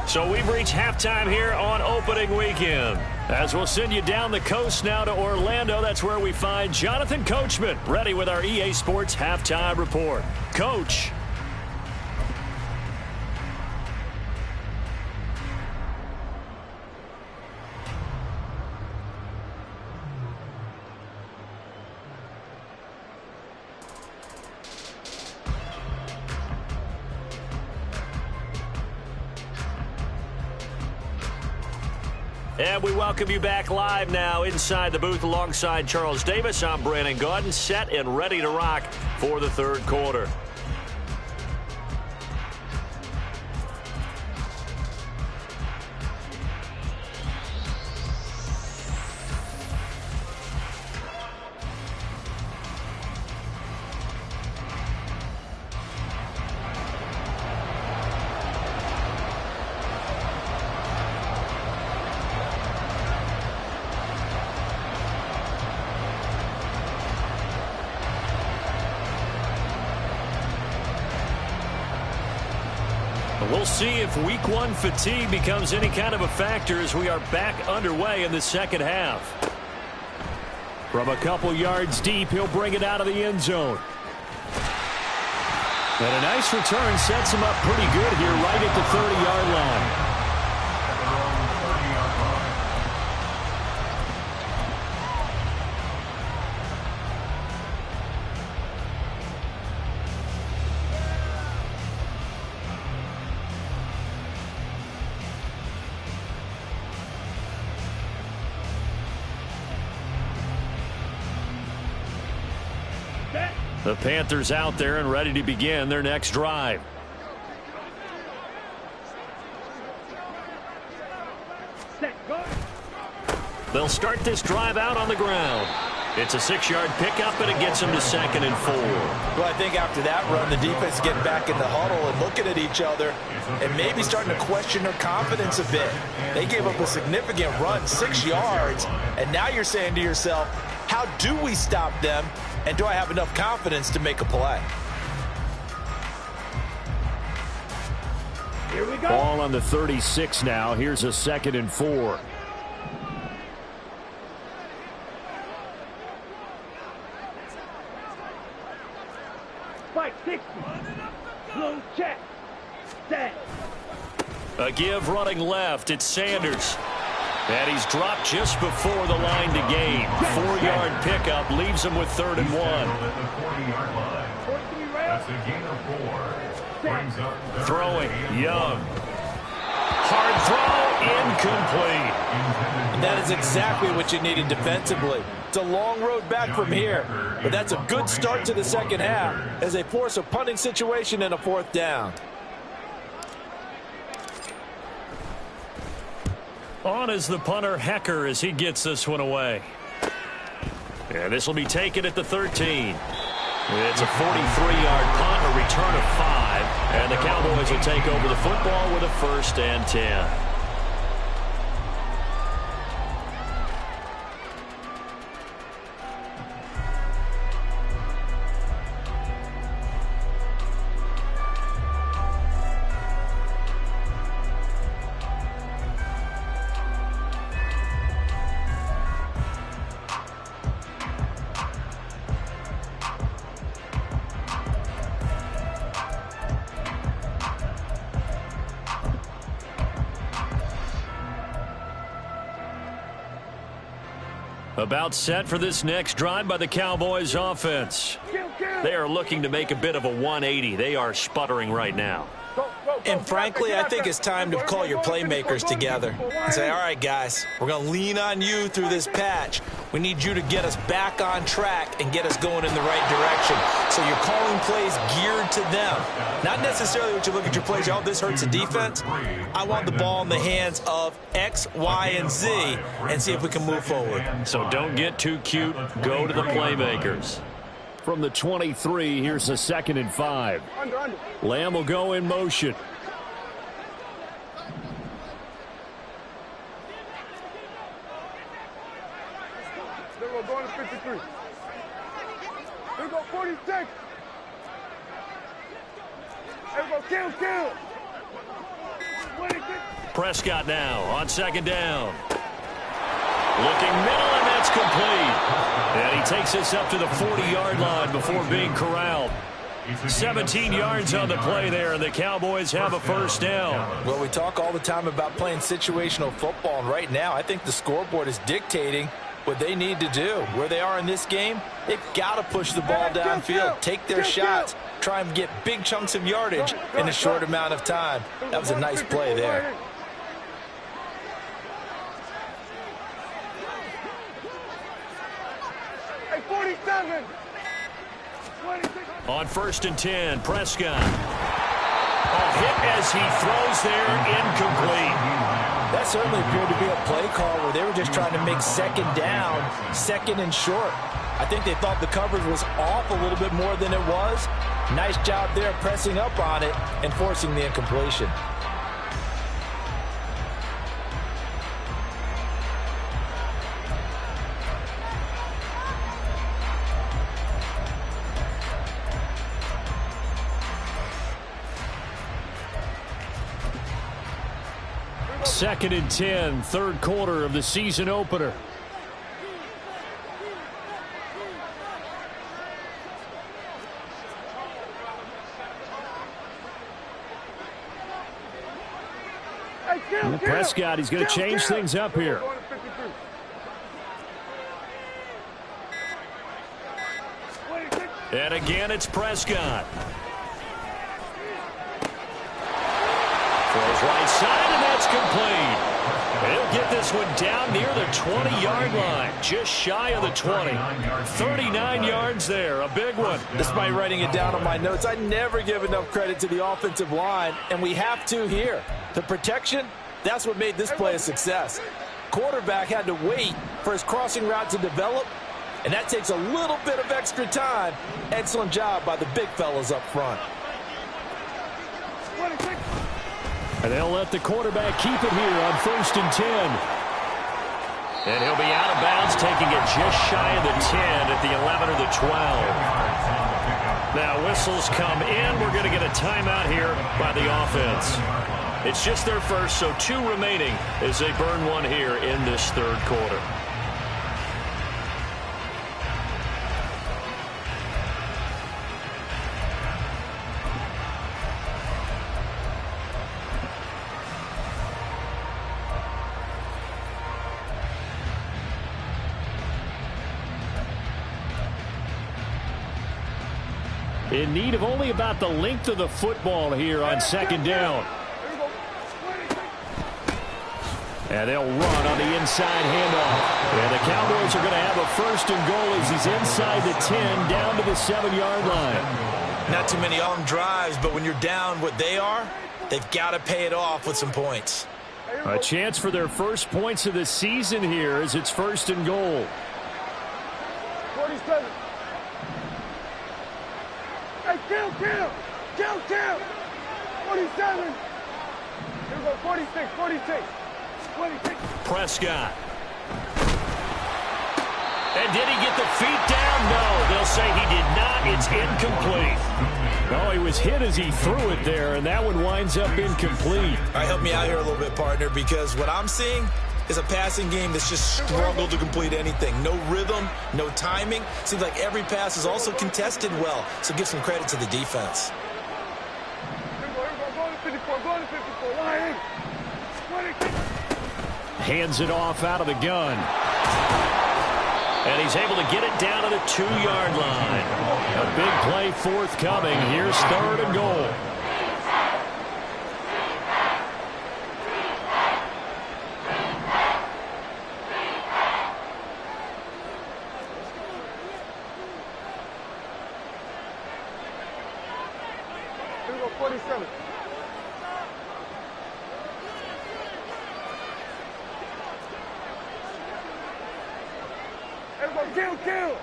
So we've reached halftime here on opening weekend. As we'll send you down the coast now to Orlando, that's where we find Jonathan Coachman ready with our EA Sports halftime report. Coach. And we welcome you back live now inside the booth alongside Charles Davis. I'm Brandon Gaudin, set and ready to rock for the third quarter. We'll see if week one fatigue becomes any kind of a factor as we are back underway in the second half. From a couple yards deep, he'll bring it out of the end zone. And a nice return sets him up pretty good here right at the 30-yard line. The Panthers out there and ready to begin their next drive. They'll start this drive out on the ground. It's a 6-yard pickup, and it gets them to 2nd and 4. Well, I think after that run, the defense getting back in the huddle and looking at each other and maybe starting to question their confidence a bit. They gave up a significant run, 6 yards, and now you're saying to yourself, how do we stop them? And do I have enough confidence to make a play? Here we go. Ball on the 36 now. Here's a 2nd and 4. Spike 60. Blue check. Set. A give running left. It's Sanders. And he's dropped just before the line to gain. 4-yard pickup leaves him with 3rd and 1. That's a gain of 4. Throwing, Young. Hard throw, incomplete. And that is exactly what you needed defensively. It's a long road back from here, but that's a good start to the second half as they force a punting situation and a 4th down. On is the punter, Hecker, as he gets this one away. And this will be taken at the 13. It's a 43-yard punt, a return of 5. And the Cowboys will take over the football with a 1st and 10. About set for this next drive by the Cowboys offense. They are looking to make a bit of a 180. They are sputtering right now. And frankly, I think it's time to call your playmakers together and say, all right, guys, we're going to lean on you through this patch. We need you to get us back on track and get us going in the right direction. So you're calling plays geared to them. Not necessarily what you look at your plays, oh, this hurts the defense. I want the ball in the hands of X, Y, and Z and see if we can move forward. So don't get too cute. Go to the playmakers. from the 23. Here's a 2nd and 5. Under. Lamb will go in motion. They're going to go to 53. Here go 46. Here go kill. 26. Prescott now on 2nd down. Looking middle, and that's complete. And he takes us up to the 40-yard line before being corralled. 17 yards on the play there, and the Cowboys have a 1st down. Well, we talk all the time about playing situational football, and right now I think the scoreboard is dictating what they need to do. Where they are in this game, they've got to push the ball downfield, take their shots, try and get big chunks of yardage in a short amount of time. That was a nice play there. Hey, 47. 26. On 1st and 10, Prescott. A hit as he throws there, incomplete. That certainly appeared to be a play call where they were just trying to make 2nd down, 2nd and short. I think they thought the coverage was off a little bit more than it was. Nice job there pressing up on it and forcing the incompletion. Second and 10, 3rd quarter of the season opener. Prescott, he's going to change things up here. And again, it's Prescott. Throws right side, and that's complete. He'll get this one down near the 20-yard line, just shy of the 20. 39 yards there, a big one. Despite writing it down on my notes, I never give enough credit to the offensive line, and we have to here. The protection, that's what made this play a success. Quarterback had to wait for his crossing route to develop, and that takes a little bit of extra time. Excellent job by the big fellas up front. 26. And they'll let the quarterback keep it here on 1st and 10. And he'll be out of bounds, taking it just shy of the 10 at the 11 or the 12. Now whistles come in. We're going to get a timeout here by the offense. It's just their first, so 2 remaining as they burn one here in this 3rd quarter. In need of only about the length of the football here on 2nd down. And they'll run on the inside handoff. And the Cowboys are going to have a 1st and goal as he's inside the 10 down to the 7-yard line. Not too many long drives, but when you're down what they are, they've got to pay it off with some points. A chance for their first points of the season here as it's 1st and goal. 47. Hey, kill. 47. Here we go, 46. 26. Prescott. And did he get the feet down? No, they'll say he did not. It's incomplete. Oh, he was hit as he threw it there, and that one winds up incomplete. All right, help me out here a little bit, partner, because what I'm seeing is a passing game that's just struggled to complete anything. No rhythm, no timing. Seems like every pass is also contested well, so give some credit to the defense. Go to 54. Line. 26. Hands it off out of the gun. And he's able to get it down to the 2-yard line. A big play forthcoming. Here's 3rd and goal. Here we go, 47. Kill.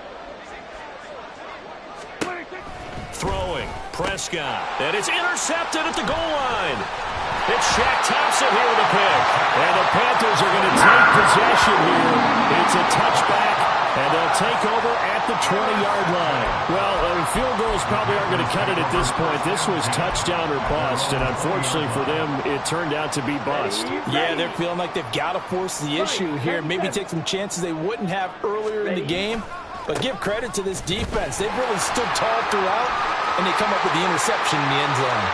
Throwing. Prescott. And it's intercepted at the goal line. It's Shaq Thompson here with a pick. And the Panthers are going to take possession here. It's a touchback, and they'll take over at the 20-yard line. Well, field goals probably aren't going to cut it at this point. This was touchdown or bust, and unfortunately for them, it turned out to be bust. Yeah, they're feeling like they've got to force the issue here, maybe take some chances they wouldn't have earlier in the game. But give credit to this defense. They've really stood tall throughout, and they come up with the interception in the end zone.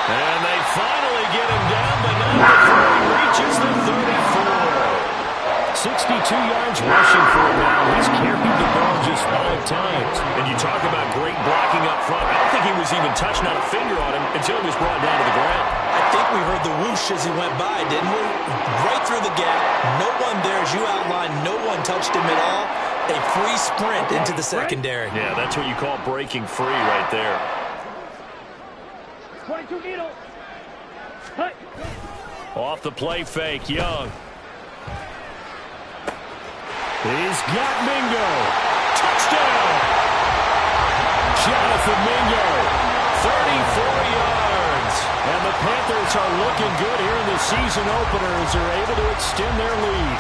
And they finally get him down, but not before he reaches the 34. 62 yards rushing for him now. He's carried the ball just 5 times. And you talk about great blocking up front. I don't think he was even touched, not a finger on him, until he was brought down to the ground. I think we heard the whoosh as he went by, didn't we? Right through the gap. No one there, as you outlined. No one touched him at all. A free sprint into the secondary. Yeah, that's what you call breaking free right there. 22 needle. Off the play fake, Young. He's got Mingo. Touchdown! Jonathan Mingo, 34 yards. And the Panthers are looking good here in the season opener as they're able to extend their lead.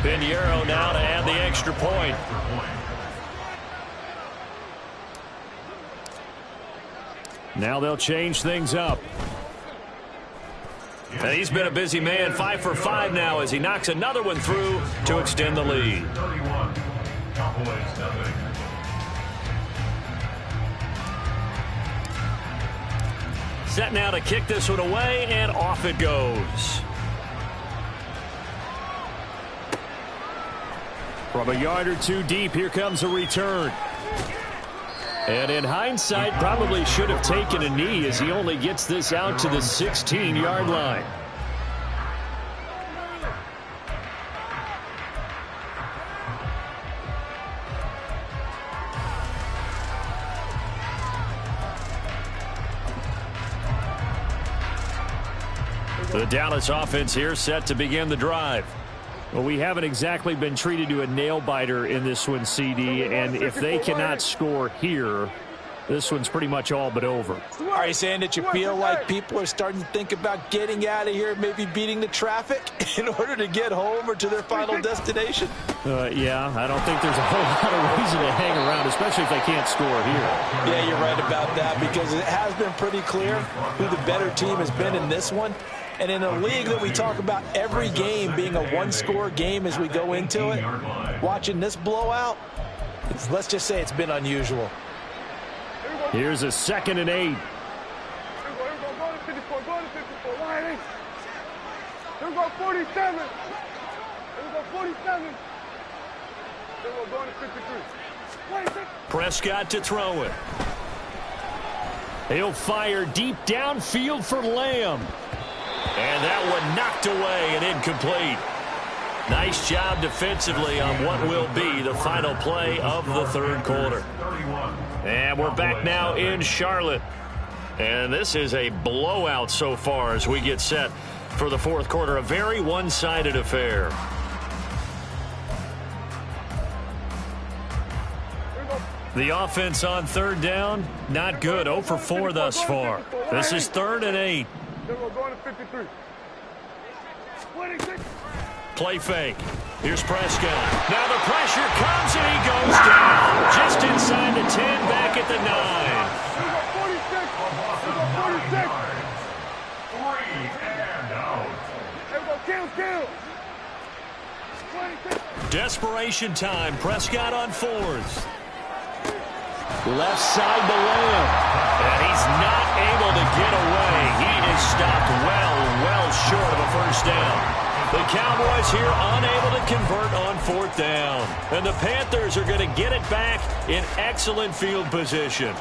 Pinheiro now to add the extra point. Now they'll change things up. And he's been a busy man, 5 for 5 now as he knocks another one through to extend the lead. 31. Cowboys nothing. Set now to kick this one away, and off it goes. From a yard or two deep, here comes a return. And in hindsight, probably should have taken a knee as he only gets this out to the 16-yard line. The Dallas offense here set to begin the drive. Well, we haven't exactly been treated to a nail-biter in this one, CD, and if they cannot score here, this one's pretty much all but over. Are you saying that you feel like people are starting to think about getting out of here, maybe beating the traffic in order to get home or to their final destination? Yeah, I don't think there's a whole lot of reason to hang around, especially if they can't score here. Yeah, you're right about that because it has been pretty clear who the better team has been in this one. And in a league that we talk about every game being a one-score game as we go into it, watching this blowout, let's just say it's been unusual. Here's a 2nd and 8. Here we go. Go to 54. Go to 54. Line 8. Here we go. 47. Here we go. 47. Here we go. Going to 53. 26. Prescott to throw it. He'll fire deep downfield for Lamb. And that one knocked away and incomplete. Nice job defensively on what will be the final play of the third quarter. And we're back now in Charlotte. And this is a blowout so far as we get set for the fourth quarter. A very one-sided affair. The offense on third down, not good. 0 for 4 thus far. This is 3rd and 8. Then we're going to 53. 26. Play fake. Here's Prescott. Now the pressure comes and he goes down. Just inside the 10, back at the 9. We got 46. We got 46. 3 and out. There we go. Kill. 26. Desperation time. Prescott on 4th. Left side to Lamb. And he's not able to get away. He is stopped well short of a first down. The Cowboys here unable to convert on 4th down. And the Panthers are going to get it back in excellent field position.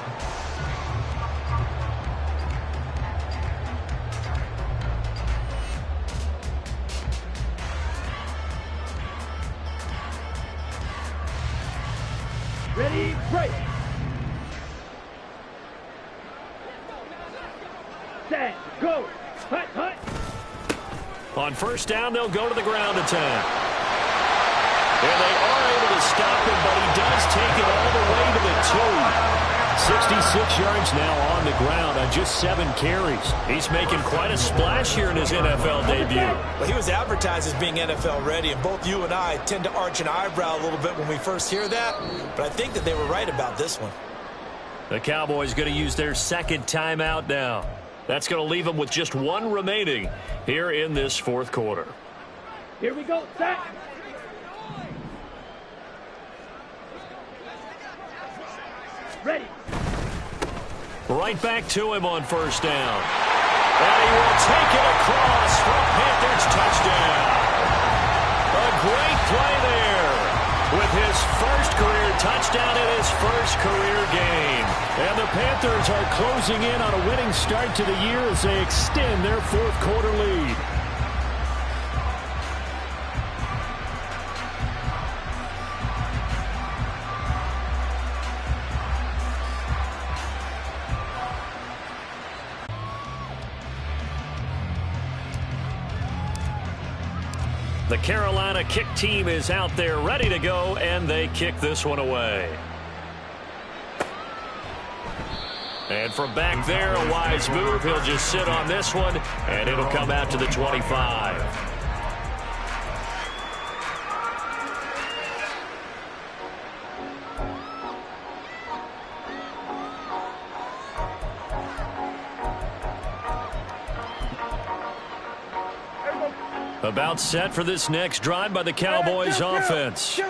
Ready, break. Set, go. Hut. On first down, they'll go to the ground attack. And they are able to stop him, but he does take it all the way to the 2. 66 yards now on the ground on just 7 carries. He's making quite a splash here in his NFL debut. Well, he was advertised as being NFL ready, and both you and I tend to arch an eyebrow a little bit when we first hear that, but I think that they were right about this one. The Cowboys going to use their second timeout now. That's going to leave them with just 1 remaining here in this fourth quarter. Here we go, set. Ready. Right back to him on first down. And he will take it across for a Panthers touchdown. A great play there with his first career touchdown in his first career game. And the Panthers are closing in on a winning start to the year as they extend their fourth quarter lead. The Carolina kick team is out there ready to go, and they kick this one away. And from back there, a wise move. He'll just sit on this one, and it'll come out to the 25. About set for this next drive by the Cowboys offense.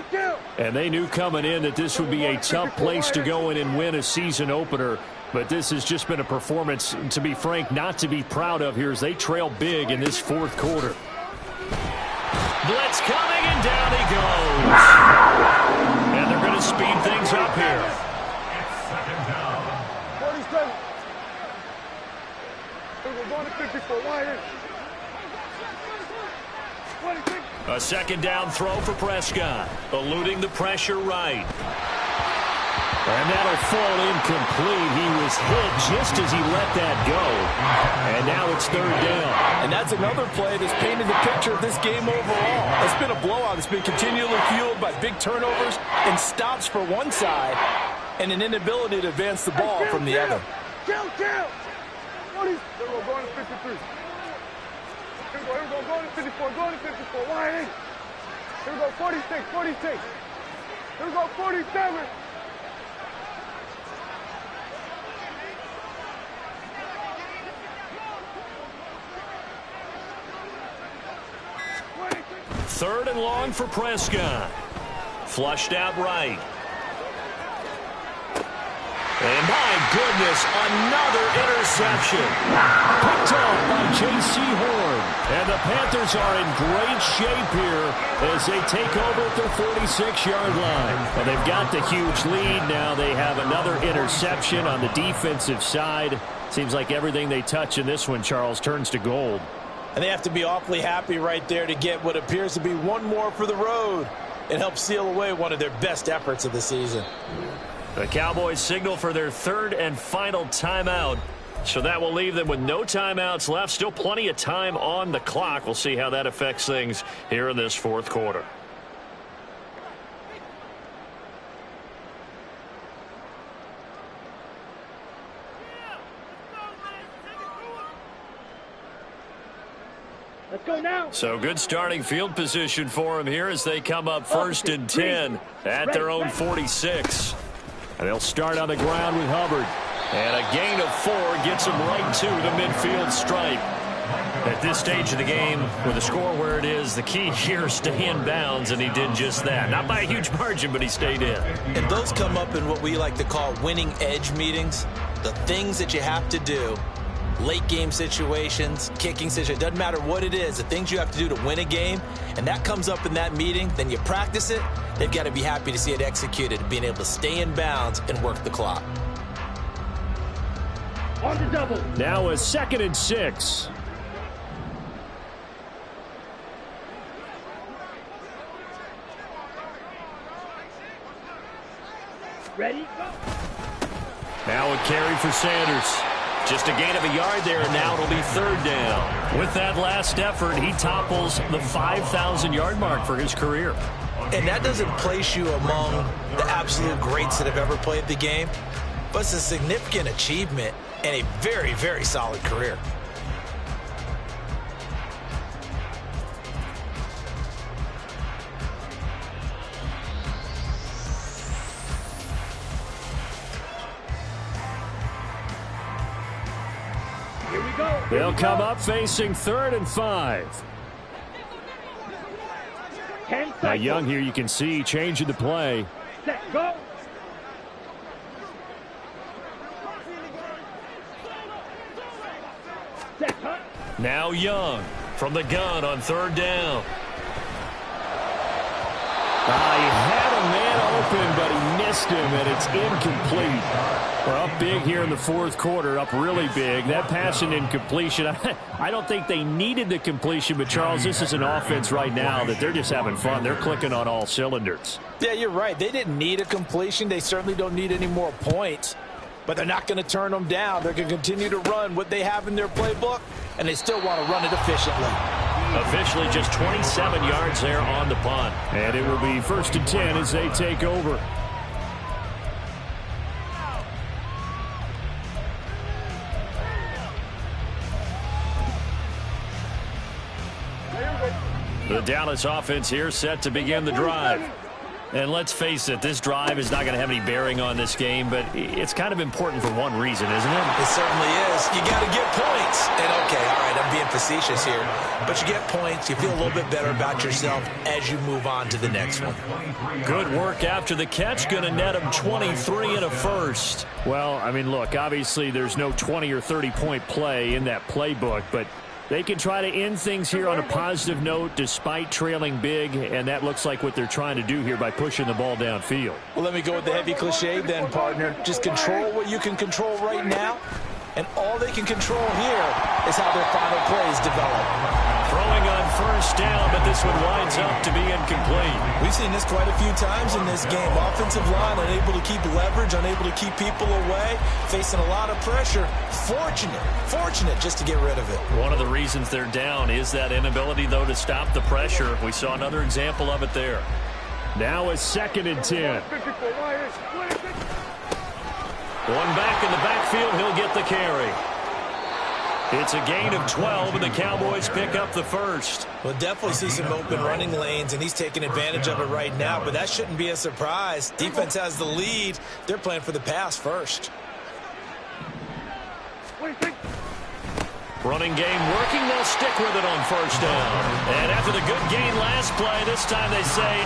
And they knew coming in that this would be a tough place to go in and win a season opener. But this has just been a performance, to be frank, not to be proud of here as they trail big in this fourth quarter. Blitz coming, and down he goes. And they're going to speed things up here. Second down. 47. We're going to 54. Wide in. A second down throw for Prescott, eluding the pressure right. And that'll fall incomplete. He was hit just as he let that go. And now it's third down. And that's another play that's painted the picture of this game overall. It's been a blowout. It's been continually fueled by big turnovers and stops for one side and an inability to advance the ball from the other. Kill! We're going to 53. Here we go, going to 54, wide in. Here we go, 46. Here we go, 47. Third and long for Prescott. Flushed out right. And my goodness, another interception. Picked off by J.C. Horn. And the Panthers are in great shape here as they take over at their 46-yard line. And they've got the huge lead now. They have another interception on the defensive side. Seems like everything they touch in this one, Charles, turns to gold. And they have to be awfully happy right there to get what appears to be one more for the road and help seal away one of their best efforts of the season. The Cowboys signal for their third and final timeout. So that will leave them with no timeouts left. Still plenty of time on the clock. We'll see how that affects things here in this fourth quarter. Let's go now. So good starting field position for them here as they come up first and 10 at their own 46. And they'll start on the ground with Hubbard. And a gain of 4 gets them right to the midfield stripe. At this stage of the game, with the score where it is, the key here is stay in bounds, and he did just that. Not by a huge margin, but he stayed in. And those come up in what we like to call winning edge meetings. The things that you have to do, late game situations, kicking situations, doesn't matter what it is, the things you have to do to win a game, and that comes up in that meeting, then you practice it, they've got to be happy to see it executed, being able to stay in bounds and work the clock. On the double. Now a 2nd and 6. Ready, go. Now a carry for Sanders. Just a gain of a yard there, and now it'll be third down. With that last effort, he topples the 5,000-yard mark for his career. And that doesn't place you among the absolute greats that have ever played the game, but it's a significant achievement and a very, very solid career. They'll come up facing 3rd and 5. Now Young here, you can see changing the play. Set, go. Set, huh? Now Young from the gun on 3rd down. He had a man open, but he missed him, and it's incomplete. We're up big here in the 4th quarter, up really big. That pass and incompletion, I don't think they needed the completion, but Charles, this is an offense right now that they're just having fun. They're clicking on all cylinders. Yeah, you're right. They didn't need a completion. They certainly don't need any more points, but they're not going to turn them down. They're going to continue to run what they have in their playbook, and they still want to run it efficiently. Officially just 27 yards there on the punt. And it will be 1st and 10 as they take over. The Dallas offense here set to begin the drive. And let's face it, this drive is not going to have any bearing on this game, but it's kind of important for one reason, isn't it? It certainly is. You got to get points. And, okay, all right, I'm being facetious here. But you get points, you feel a little bit better about yourself as you move on to the next one. Good work after the catch. Going to net him 23 and a first. Well, I mean, look, obviously there's no 20 or 30-point play in that playbook, but they can try to end things here on a positive note despite trailing big, and that looks like what they're trying to do here by pushing the ball downfield. Well, let me go with the heavy cliche then, partner. Just control what you can control right now, and all they can control here is how their final plays develop. Throwing on 1st down, but this one winds up to be incomplete. We've seen this quite a few times in this game. Offensive line unable to keep leverage, unable to keep people away, facing a lot of pressure. Fortunate just to get rid of it. One of the reasons they're down is that inability, though, to stop the pressure. We saw another example of it there. Now a 2nd and 10. One back in the backfield, he'll get the carry. It's a gain of 12, and the Cowboys pick up the first. We'll definitely see some open running lanes, and he's taking advantage of it right now, but that shouldn't be a surprise. Defense has the lead. They're playing for the pass first. Running game working, they'll stick with it on 1st down. And after the good gain last play, this time they say,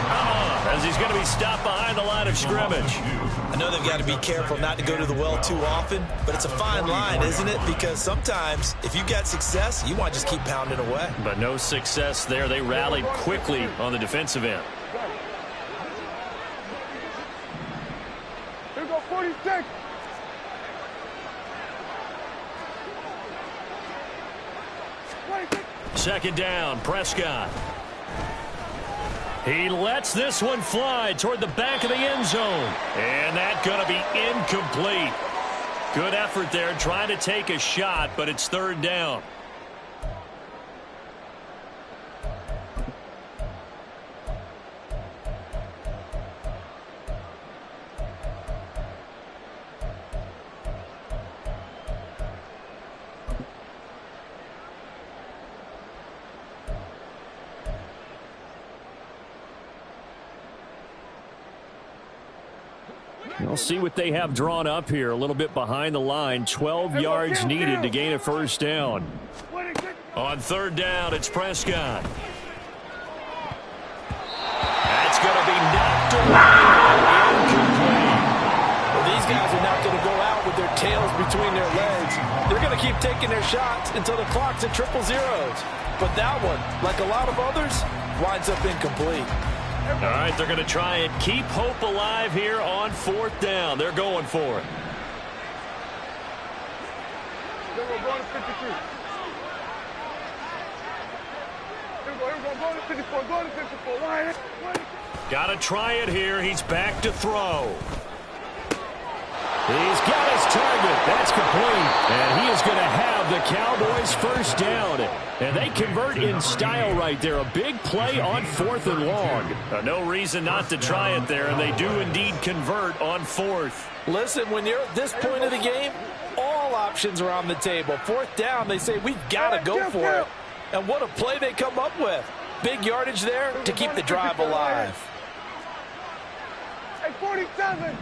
as he's going to be stopped behind the line of scrimmage. I know they've got to be careful not to go to the well too often, but it's a fine line, isn't it? Because sometimes if you've got success, you want to just keep pounding away. But no success there. They rallied quickly on the defensive end. Here we go, 46. Second down, Prescott. He lets this one fly toward the back of the end zone. And that's going to be incomplete. Good effort there, trying to take a shot, but it's 3rd down. We'll see what they have drawn up here. A little bit behind the line. 12 yards needed to gain a 1st down. On 3rd down, it's Prescott. That's going to be knocked away. Incomplete. Well, these guys are not going to go out with their tails between their legs. They're going to keep taking their shots until the clock's at 000. But that one, like a lot of others, winds up incomplete. All right, they're going to try and keep hope alive here on 4th down. They're going for it. Here we go, going to 53. Here we go, going to 54, going to 54. Got to try it here. He's back to throw. He's got his target. That That's complete. And he is going to have the Cowboys first down. And they convert in style right there. A big play on 4th and long. No reason not to try it there, and they do indeed convert on 4th. Listen, when you're at this point of the game, all options are on the table. 4th down, they say, we've got to go for it. And what a play they come up with. Big yardage there to keep the drive alive. Hey, 47.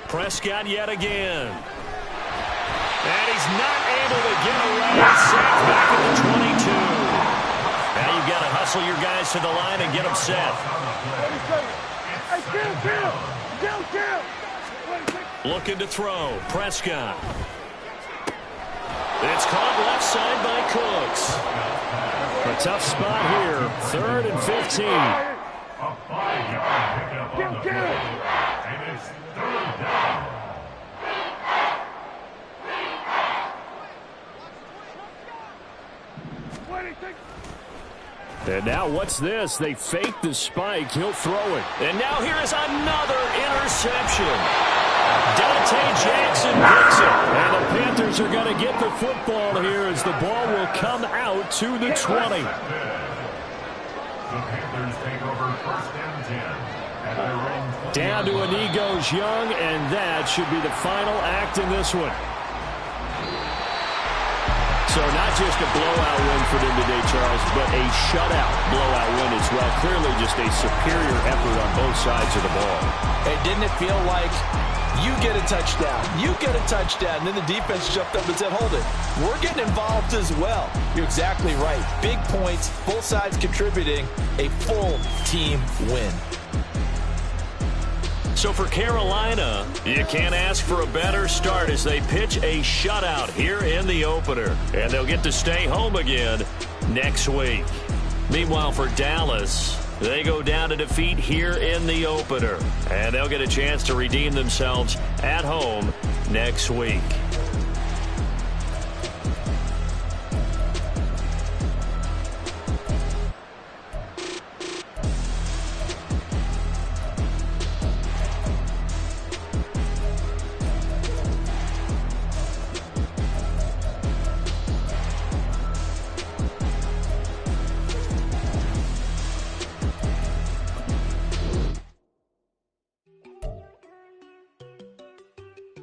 Prescott yet again. And he's not able to get away. Sacked back at the 22. Now you've got to hustle your guys to the line and get them set. Looking to throw. Prescott. It's caught left side by Cooks. A tough spot here. 3rd and 15. A 5-yard pickup on the play. And it's 3rd down. And now what's this? They fake the spike. He'll throw it. And now here is another interception. Dante Jackson picks it. And the Panthers are going to get the football here as the ball will come out to the 20. The Panthers take over 1st and 10 at their own 20. Down to Inigo's Young, and that should be the final act in this one. So not just a blowout win for them today, Charles, but a shutout blowout win as well. Clearly just a superior effort on both sides of the ball. Hey, didn't it feel like you get a touchdown, you get a touchdown, and then the defense jumped up and said, hold it, we're getting involved as well. You're exactly right. Big points, both sides contributing, a full team win. So for Carolina, you can't ask for a better start as they pitch a shutout here in the opener. And they'll get to stay home again next week. Meanwhile, for Dallas, they go down to defeat here in the opener. And they'll get a chance to redeem themselves at home next week.